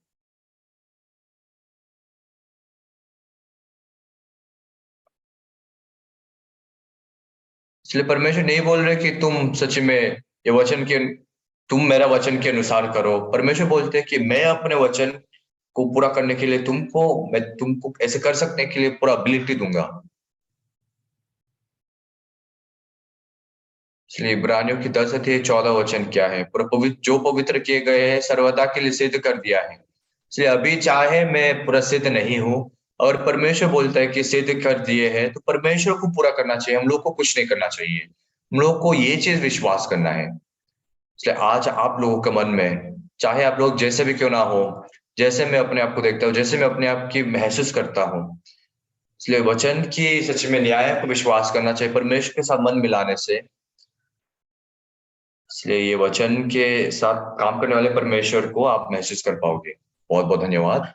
इसलिए परमेश्वर नहीं बोल रहे कि तुम सच में ये वचन के तुम मेरा वचन के अनुसार करो। परमेश्वर बोलते हैं कि मैं अपने वचन को पूरा करने के लिए मैं तुमको ऐसे कर सकने के लिए पूरा एबिलिटी दूंगा। इसलिए इब्रानियों की 10 14 वचन क्या है? पूरा पवित्र, जो पवित्र किए गए हैं सर्वदा के लिए सिद्ध कर दिया है। इसलिए अभी चाहे मैं पूरा सिद्ध नहीं हूं, और परमेश्वर बोलता है कि सिद्ध कर दिए हैं, तो परमेश्वर को पूरा करना चाहिए, हम लोग को कुछ नहीं करना चाहिए। हम लोग को ये चीज विश्वास करना है। इसलिए आज आप लोगों के मन में, चाहे आप लोग जैसे भी क्यों ना हो, जैसे मैं अपने आप को देखता हूँ, जैसे मैं अपने आप की महसूस करता हूँ, इसलिए वचन की सच में न्याय को विश्वास करना चाहिए परमेश्वर के साथ मन मिलाने से। इसलिए ये वचन के साथ काम करने वाले परमेश्वर को आप महसूस कर पाओगे। बहुत बहुत धन्यवाद।